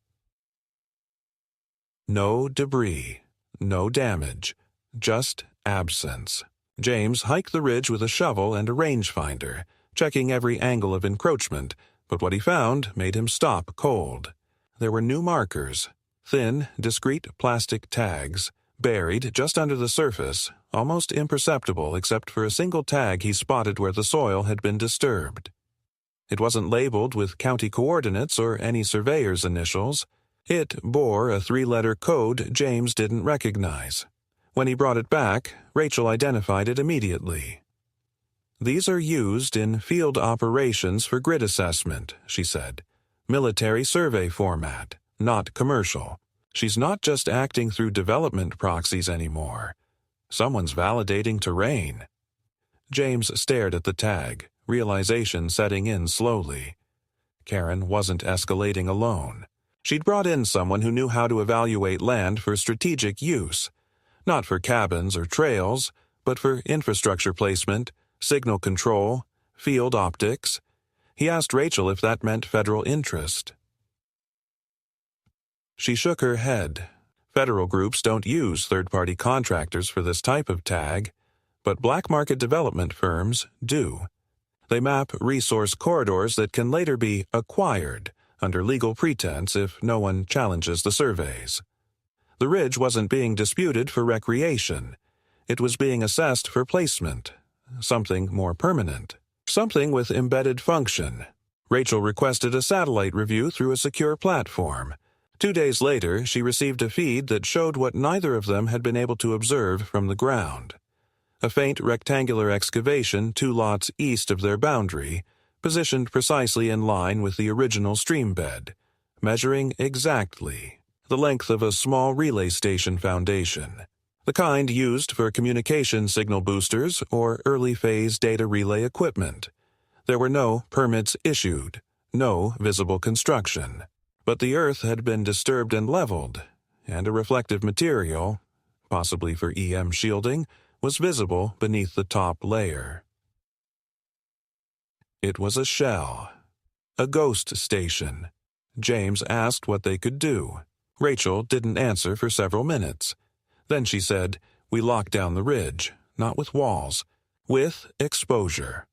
No debris, no damage, just absence. James hiked the ridge with a shovel and a rangefinder, checking every angle of encroachment, but what he found made him stop cold. There were new markers, thin, discrete plastic tags, buried just under the surface, almost imperceptible except for a single tag he spotted where the soil had been disturbed. It wasn't labeled with county coordinates or any surveyor's initials. It bore a 3-letter code James didn't recognize. When he brought it back, Rachel identified it immediately. "These are used in field operations for grid assessment," she said. "Military survey format, not commercial. She's not just acting through development proxies anymore. Someone's validating terrain." James stared at the tag, realization setting in slowly. Karen wasn't escalating alone. She'd brought in someone who knew how to evaluate land for strategic use, not for cabins or trails, but for infrastructure placement, signal control, field optics. He asked Rachel if that meant federal interest. She shook her head. Federal groups don't use third-party contractors for this type of tag, but black market development firms do. They map resource corridors that can later be acquired under legal pretense if no one challenges the surveys. The ridge wasn't being disputed for recreation. It was being assessed for placement, something more permanent, something with embedded function. Rachel requested a satellite review through a secure platform. 2 days later, she received a feed that showed what neither of them had been able to observe from the ground. A faint rectangular excavation 2 lots east of their boundary, positioned precisely in line with the original stream bed, measuring exactly the length of a small relay station foundation, the kind used for communication signal boosters or early-phase data relay equipment. There were no permits issued, no visible construction. But the earth had been disturbed and leveled, and a reflective material, possibly for EM shielding, was visible beneath the top layer. It was a shell, a ghost station. James asked what they could do. Rachel didn't answer for several minutes. Then she said, "We locked down the ridge, not with walls, with exposure."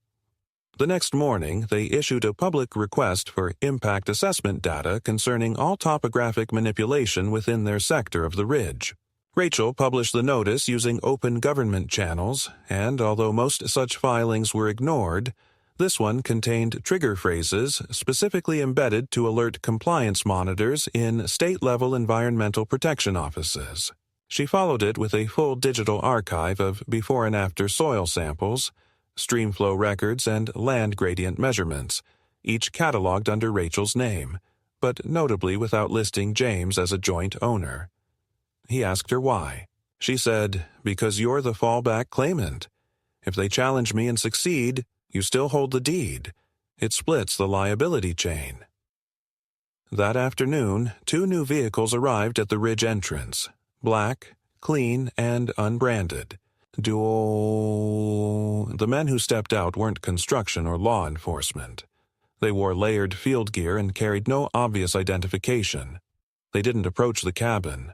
The next morning, they issued a public request for impact assessment data concerning all topographic manipulation within their sector of the ridge. Rachel published the notice using open government channels, and although most such filings were ignored, this one contained trigger phrases specifically embedded to alert compliance monitors in state-level environmental protection offices. She followed it with a full digital archive of before and after soil samples, streamflow records, and land gradient measurements, each cataloged under Rachel's name, but notably without listing James as a joint owner. He asked her why. She said, "Because you're the fallback claimant. If they challenge me and succeed, you still hold the deed. It splits the liability chain." That afternoon, 2 new vehicles arrived at the ridge entrance, black, clean, and unbranded. The men who stepped out weren't construction or law enforcement. They wore layered field gear and carried no obvious identification. They didn't approach the cabin.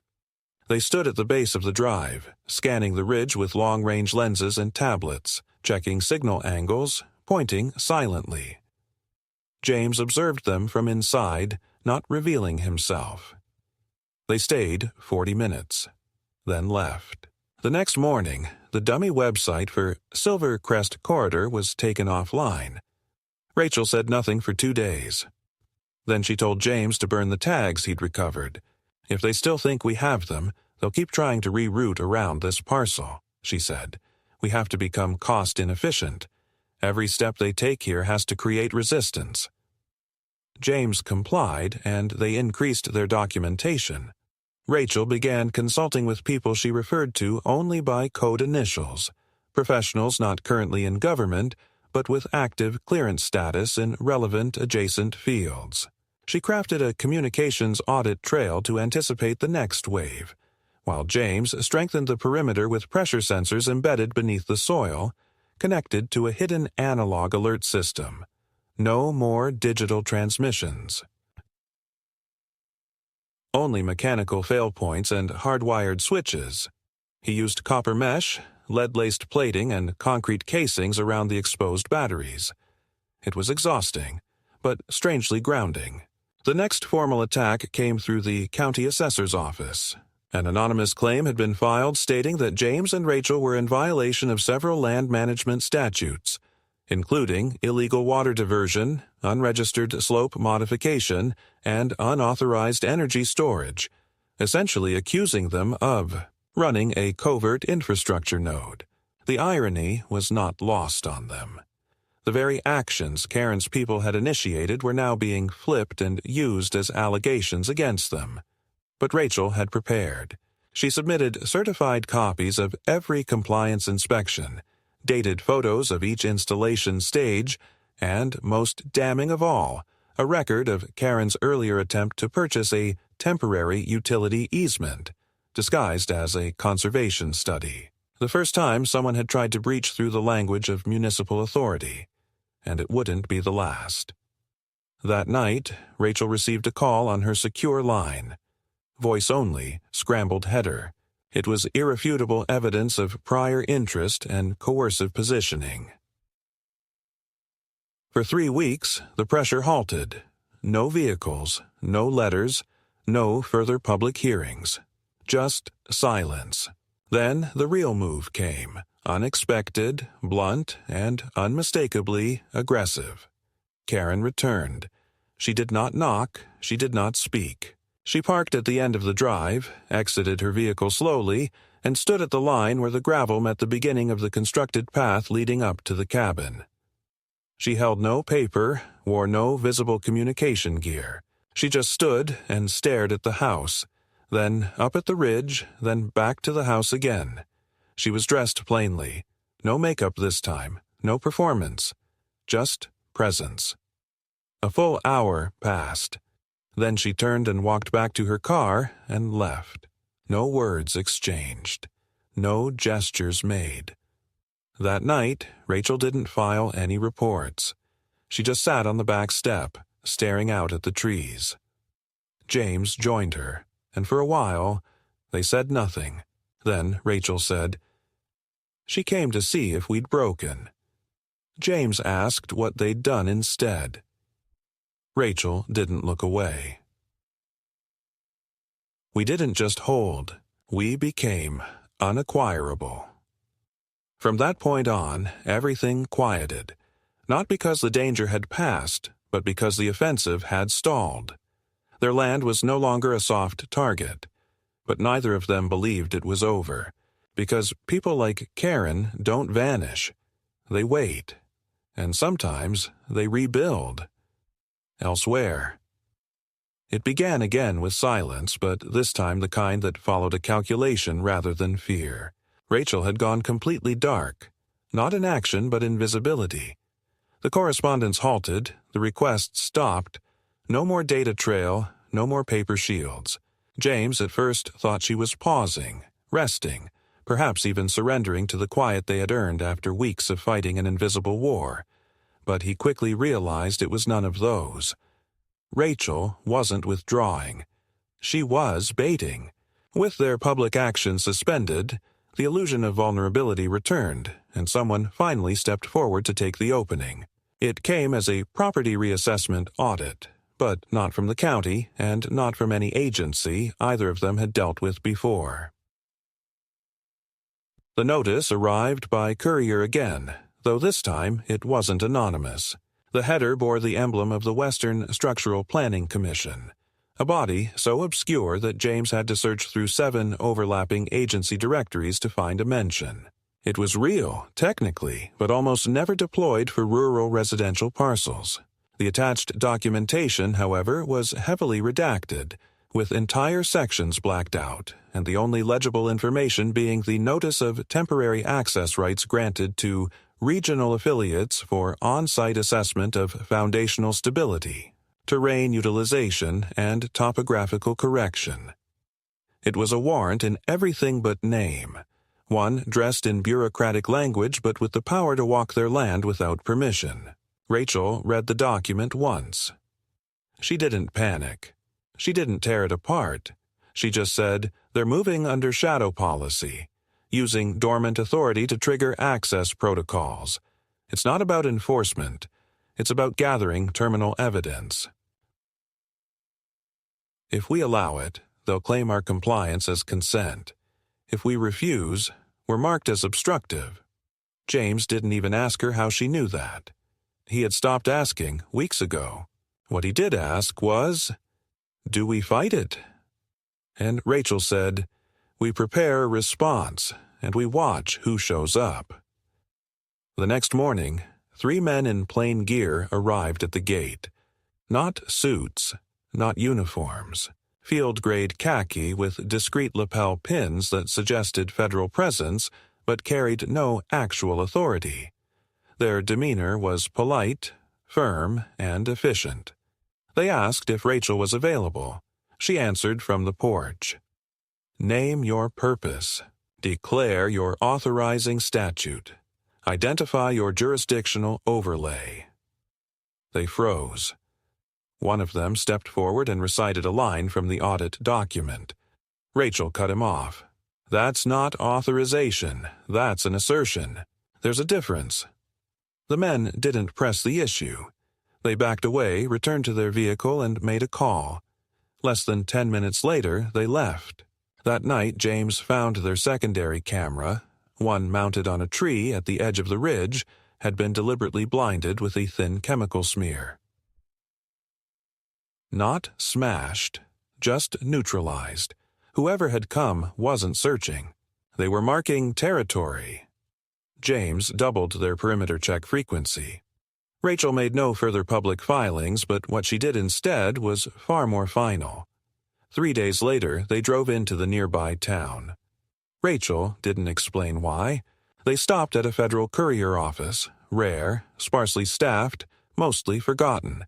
They stood at the base of the drive, scanning the ridge with long-range lenses and tablets, checking signal angles, pointing silently. James observed them from inside, not revealing himself. They stayed 40 minutes, then left. The next morning, the dummy website for Silver Crest Corridor was taken offline. Rachel said nothing for 2 days. Then she told James to burn the tags he'd recovered, "If they still think we have them, they'll keep trying to reroute around this parcel," she said. "We have to become cost inefficient. Every step they take here has to create resistance." James complied, and they increased their documentation. Rachel began consulting with people she referred to only by code initials, professionals not currently in government, but with active clearance status in relevant adjacent fields. She crafted a communications audit trail to anticipate the next wave, while James strengthened the perimeter with pressure sensors embedded beneath the soil, connected to a hidden analog alert system. No more digital transmissions. Only mechanical fail points and hardwired switches. He used copper mesh, lead-laced plating, and concrete casings around the exposed batteries. It was exhausting, but strangely grounding. The next formal attack came through the county assessor's office. An anonymous claim had been filed stating that James and Rachel were in violation of several land management statutes, including illegal water diversion, unregistered slope modification, and unauthorized energy storage, essentially accusing them of running a covert infrastructure node. The irony was not lost on them. The very actions Karen's people had initiated were now being flipped and used as allegations against them. But Rachel had prepared. She submitted certified copies of every compliance inspection, dated photos of each installation stage, and, most damning of all, a record of Karen's earlier attempt to purchase a temporary utility easement, disguised as a conservation study. The first time someone had tried to breach through the language of municipal authority, and it wouldn't be the last. That night, Rachel received a call on her secure line. Voice-only, scrambled header. It was irrefutable evidence of prior interest and coercive positioning. For 3 weeks, the pressure halted. No vehicles, no letters, no further public hearings. Just silence. Then the real move came, unexpected, blunt, and unmistakably aggressive. Karen returned. She did not knock, she did not speak. She parked at the end of the drive, exited her vehicle slowly, and stood at the line where the gravel met the beginning of the constructed path leading up to the cabin. She held no paper, wore no visible communication gear. She just stood and stared at the house, then up at the ridge, then back to the house again. She was dressed plainly. No makeup this time, no performance, just presence. A full hour passed. Then she turned and walked back to her car and left. No words exchanged. No gestures made. That night, Rachel didn't file any reports. She just sat on the back step, staring out at the trees. James joined her, and for a while, they said nothing. Then Rachel said, "She came to see if we'd broken." James asked what they'd done instead. Rachel didn't look away. We didn't just hold. We became unacquirable. From that point on, everything quieted. Not because the danger had passed, but because the offensive had stalled. Their land was no longer a soft target. But neither of them believed it was over, because people like Karen don't vanish. They wait, and sometimes they rebuild. Elsewhere. It began again with silence, but this time the kind that followed a calculation rather than fear. Rachel had gone completely dark, not in action but in visibility. The correspondence halted, the requests stopped. No more data trail, no more paper shields. James at first thought she was pausing, resting, perhaps even surrendering to the quiet they had earned after weeks of fighting an invisible war. But he quickly realized it was none of those. Rachel wasn't withdrawing. She was baiting. With their public action suspended, the illusion of vulnerability returned, and someone finally stepped forward to take the opening. It came as a property reassessment audit, but not from the county and not from any agency either of them had dealt with before. The notice arrived by courier again, though this time it wasn't anonymous. The header bore the emblem of the Western Structural Planning Commission, A body so obscure that James had to search through 7 overlapping agency directories to find a mention. It was real, technically, but almost never deployed for rural residential parcels. The attached documentation, however, was heavily redacted, with entire sections blacked out, and the only legible information being the notice of temporary access rights granted to regional affiliates for on-site assessment of foundational stability, terrain utilization, and topographical correction. It was a warrant in everything but name, one dressed in bureaucratic language but with the power to walk their land without permission. Rachel read the document once. She didn't panic. She didn't tear it apart. She just said, "They're moving under shadow policy, using dormant authority to trigger access protocols. It's not about enforcement. It's about gathering terminal evidence. If we allow it, they'll claim our compliance as consent. If we refuse, we're marked as obstructive." James didn't even ask her how she knew that. He had stopped asking weeks ago. What he did ask was, "Do we fight it?" And Rachel said, "We prepare a response, and we watch who shows up." The next morning, 3 men in plain gear arrived at the gate. Not suits, not uniforms. Field-grade khaki with discreet lapel pins that suggested federal presence but carried no actual authority. Their demeanor was polite, firm, and efficient. They asked if Rachel was available. She answered from the porch. "Name your purpose. Declare your authorizing statute. Identify your jurisdictional overlay." They froze. One of them stepped forward and recited a line from the audit document. Rachel cut him off. "That's not authorization. That's an assertion. There's a difference." The men didn't press the issue. They backed away, returned to their vehicle, and made a call. Less than 10 minutes later, they left. That night, James found their secondary camera, one mounted on a tree at the edge of the ridge, had been deliberately blinded with a thin chemical smear. Not smashed, just neutralized. Whoever had come wasn't searching. They were marking territory. James doubled their perimeter check frequency. Rachel made no further public filings, but what she did instead was far more final. 3 days later, they drove into the nearby town. Rachel didn't explain why. They stopped at a federal courier office, rare, sparsely staffed, mostly forgotten.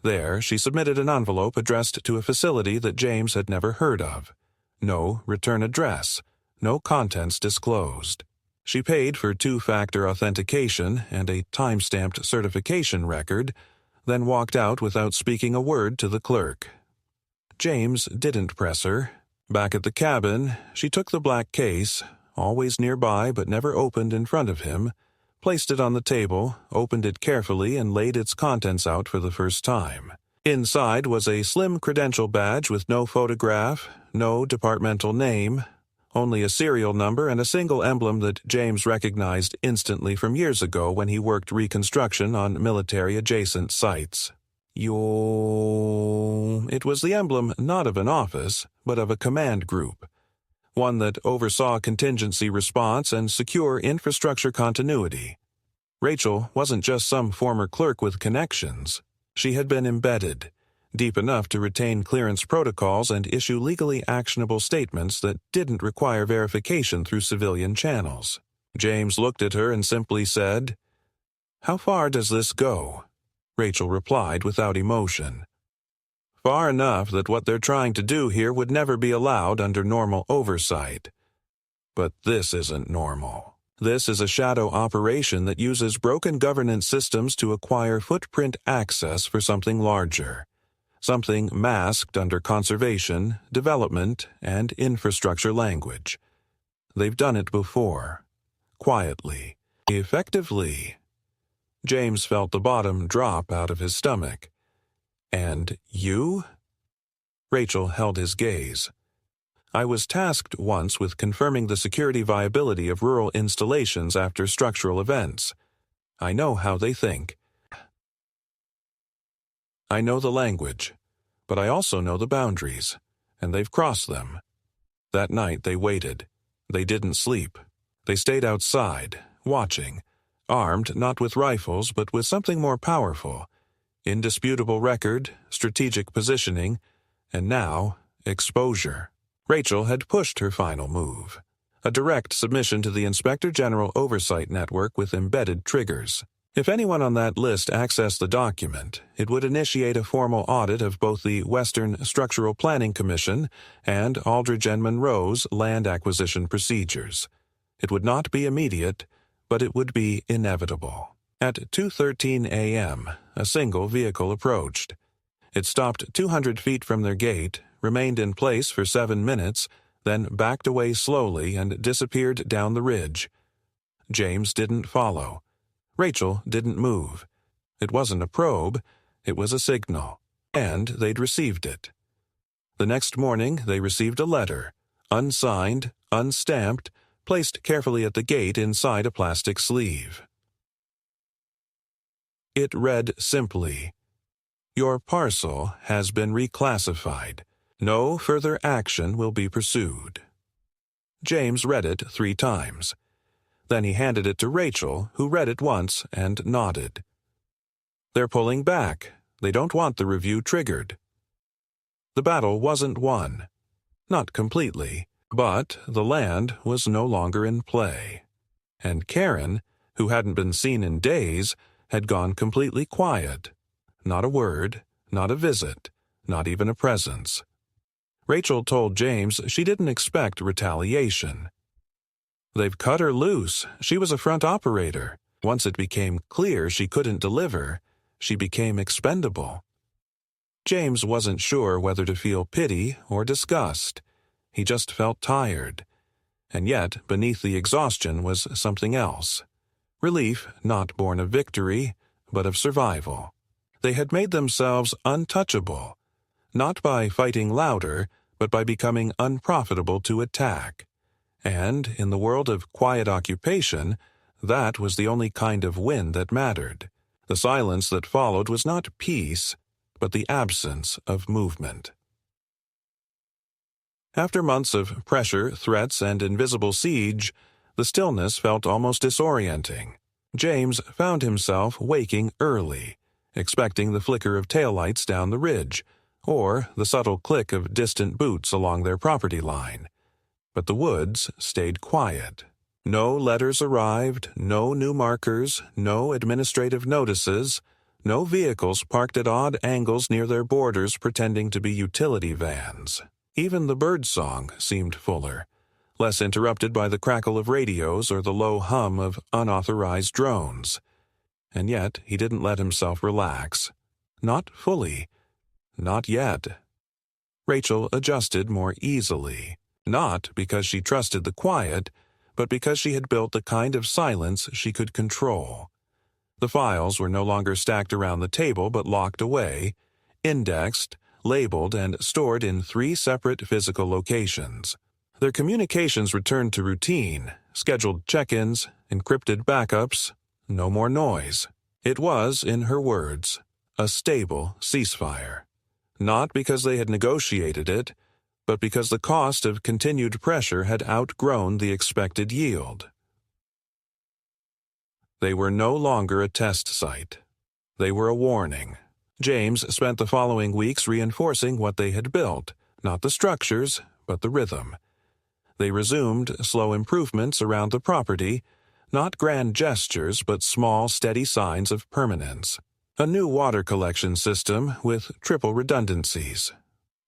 There, she submitted an envelope addressed to a facility that James had never heard of. No return address, no contents disclosed. She paid for 2-factor authentication and a time-stamped certification record, then walked out without speaking a word to the clerk. James didn't press her. Back at the cabin, she took the black case, always nearby but never opened in front of him, placed it on the table, opened it carefully, and laid its contents out for the first time. Inside was a slim credential badge with no photograph, no departmental name, only a serial number and a single emblem that James recognized instantly from years ago when he worked reconstruction on military-adjacent sites. It was the emblem not of an office, but of a command group, one that oversaw contingency response and secure infrastructure continuity. Rachel wasn't just some former clerk with connections. She had been embedded, deep enough to retain clearance protocols and issue legally actionable statements that didn't require verification through civilian channels. James looked at her and simply said, "How far does this go?" Rachel replied without emotion. "Far enough that what they're trying to do here would never be allowed under normal oversight. But this isn't normal. This is a shadow operation that uses broken governance systems to acquire footprint access for something larger. Something masked under conservation, development, and infrastructure language. They've done it before. Quietly. Effectively." James felt the bottom drop out of his stomach. "And you?" Rachel held his gaze. "I was tasked once with confirming the security viability of rural installations after structural events. I know how they think. I know the language. but I also know the boundaries, and they've crossed them. That night they waited. They didn't sleep. They stayed outside, watching, armed not with rifles but with something more powerful, indisputable record, strategic positioning, and now, exposure. Rachel had pushed her final move, a direct submission to the Inspector General Oversight Network with embedded triggers. If anyone on that list accessed the document, it would initiate a formal audit of both the Western Structural Planning Commission and Aldridge and Monroe's land acquisition procedures. It would not be immediate, but it would be inevitable. At 2:13 a.m., a single vehicle approached. It stopped 200 feet from their gate, remained in place for 7 minutes, then backed away slowly and disappeared down the ridge. James didn't follow. Rachel didn't move. It wasn't a probe, it was a signal, and they'd received it. The next morning they received a letter, unsigned, unstamped, placed carefully at the gate inside a plastic sleeve. It read simply, "Your parcel has been reclassified. No further action will be pursued." James read it 3 times. Then he handed it to Rachel, who read it once and nodded. "They're pulling back. They don't want the review triggered." The battle wasn't won. Not completely, but the land was no longer in play. And Karen, who hadn't been seen in days, had gone completely quiet. Not a word, not a visit, not even a presence. Rachel told James she didn't expect retaliation. "They've cut her loose. She was a front operator. Once it became clear she couldn't deliver, she became expendable." James wasn't sure whether to feel pity or disgust. He just felt tired. And yet, beneath the exhaustion was something else. Relief not born of victory, but of survival. They had made themselves untouchable, not by fighting louder, but by becoming unprofitable to attack. And, in the world of quiet occupation, that was the only kind of win that mattered. The silence that followed was not peace, but the absence of movement. After months of pressure, threats, and invisible siege, the stillness felt almost disorienting. James found himself waking early, expecting the flicker of taillights down the ridge, or the subtle click of distant boots along their property line. But the woods stayed quiet. No letters arrived, no new markers, no administrative notices, no vehicles parked at odd angles near their borders pretending to be utility vans. Even the birdsong seemed fuller, less interrupted by the crackle of radios or the low hum of unauthorized drones. And yet he didn't let himself relax. Not fully. Not yet. Rachel adjusted more easily. Not because she trusted the quiet, but because she had built the kind of silence she could control. The files were no longer stacked around the table but locked away, indexed, labeled, and stored in 3 separate physical locations. Their communications returned to routine, scheduled check-ins, encrypted backups, no more noise. It was, in her words, a stable ceasefire. Not because they had negotiated it, but because the cost of continued pressure had outgrown the expected yield. They were no longer a test site. They were a warning. James spent the following weeks reinforcing what they had built, not the structures, but the rhythm. They resumed slow improvements around the property, not grand gestures, but small, steady signs of permanence. A new water collection system with triple redundancies.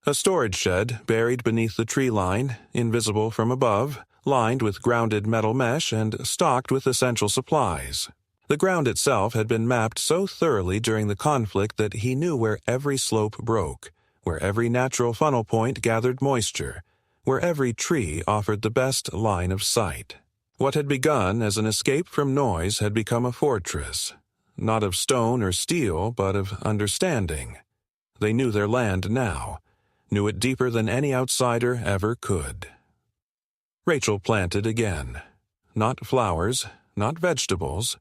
A storage shed buried beneath the tree line, invisible from above, lined with grounded metal mesh and stocked with essential supplies. The ground itself had been mapped so thoroughly during the conflict that he knew where every slope broke, where every natural funnel point gathered moisture, where every tree offered the best line of sight. What had begun as an escape from noise had become a fortress, not of stone or steel, but of understanding. They knew their land now, knew it deeper than any outsider ever could. Rachel planted again. Not flowers, not vegetables,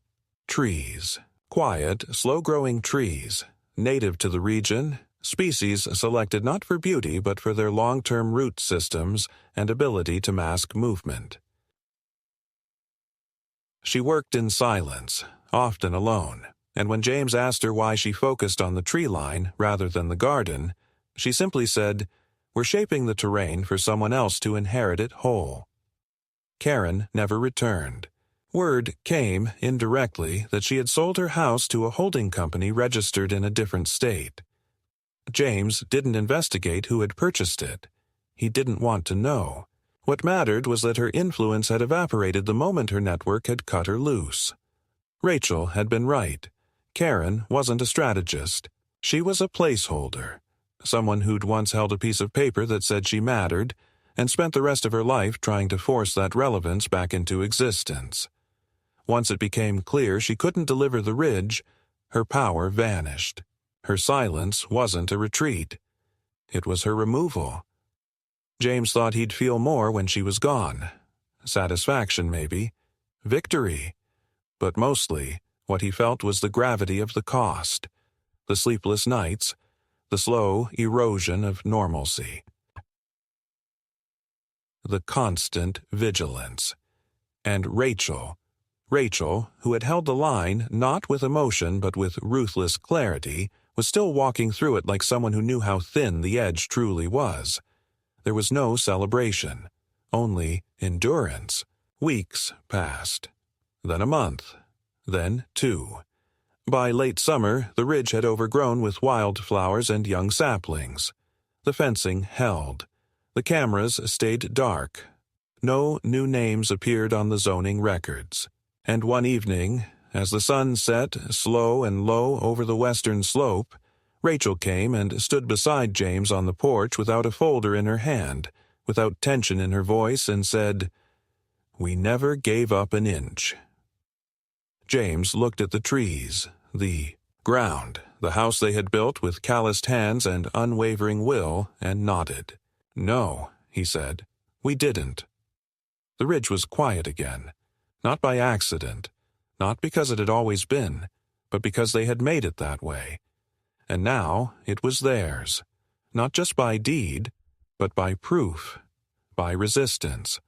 trees. Quiet, slow-growing trees, native to the region, Species selected not for beauty but for their long-term root systems and ability to mask movement. She worked in silence, often alone, and when James asked her why she focused on the tree line rather than the garden, she simply said, "We're shaping the terrain for someone else to inherit it whole." Karen never returned. Word came, indirectly, that she had sold her house to a holding company registered in a different state. James didn't investigate who had purchased it. He didn't want to know. What mattered was that her influence had evaporated the moment her network had cut her loose. Rachel had been right. Karen wasn't a strategist. She was a placeholder, someone who'd once held a piece of paper that said she mattered, and spent the rest of her life trying to force that relevance back into existence. Once it became clear she couldn't deliver the ridge, her power vanished. Her silence wasn't a retreat. It was her removal. James thought he'd feel more when she was gone. Satisfaction, maybe. Victory. But mostly, what he felt was the gravity of the cost. The sleepless nights. The slow erosion of normalcy. The constant vigilance. And Rachel, who had held the line not with emotion but with ruthless clarity, was still walking through it like someone who knew how thin the edge truly was. There was no celebration, only endurance. Weeks passed, then a month, then 2. By late summer, the ridge had overgrown with wildflowers and young saplings. The fencing held. The cameras stayed dark. No new names appeared on the zoning records. And one evening, as the sun set slow and low over the western slope, Rachel came and stood beside James on the porch without a folder in her hand, without tension in her voice, and said, "We never gave up an inch." James looked at the trees, the ground, the house they had built with calloused hands and unwavering will, and nodded. "No," he said, "we didn't." The ridge was quiet again, not by accident, not because it had always been, but because they had made it that way. And now it was theirs, not just by deed, but by proof, by resistance,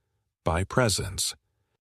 by presence.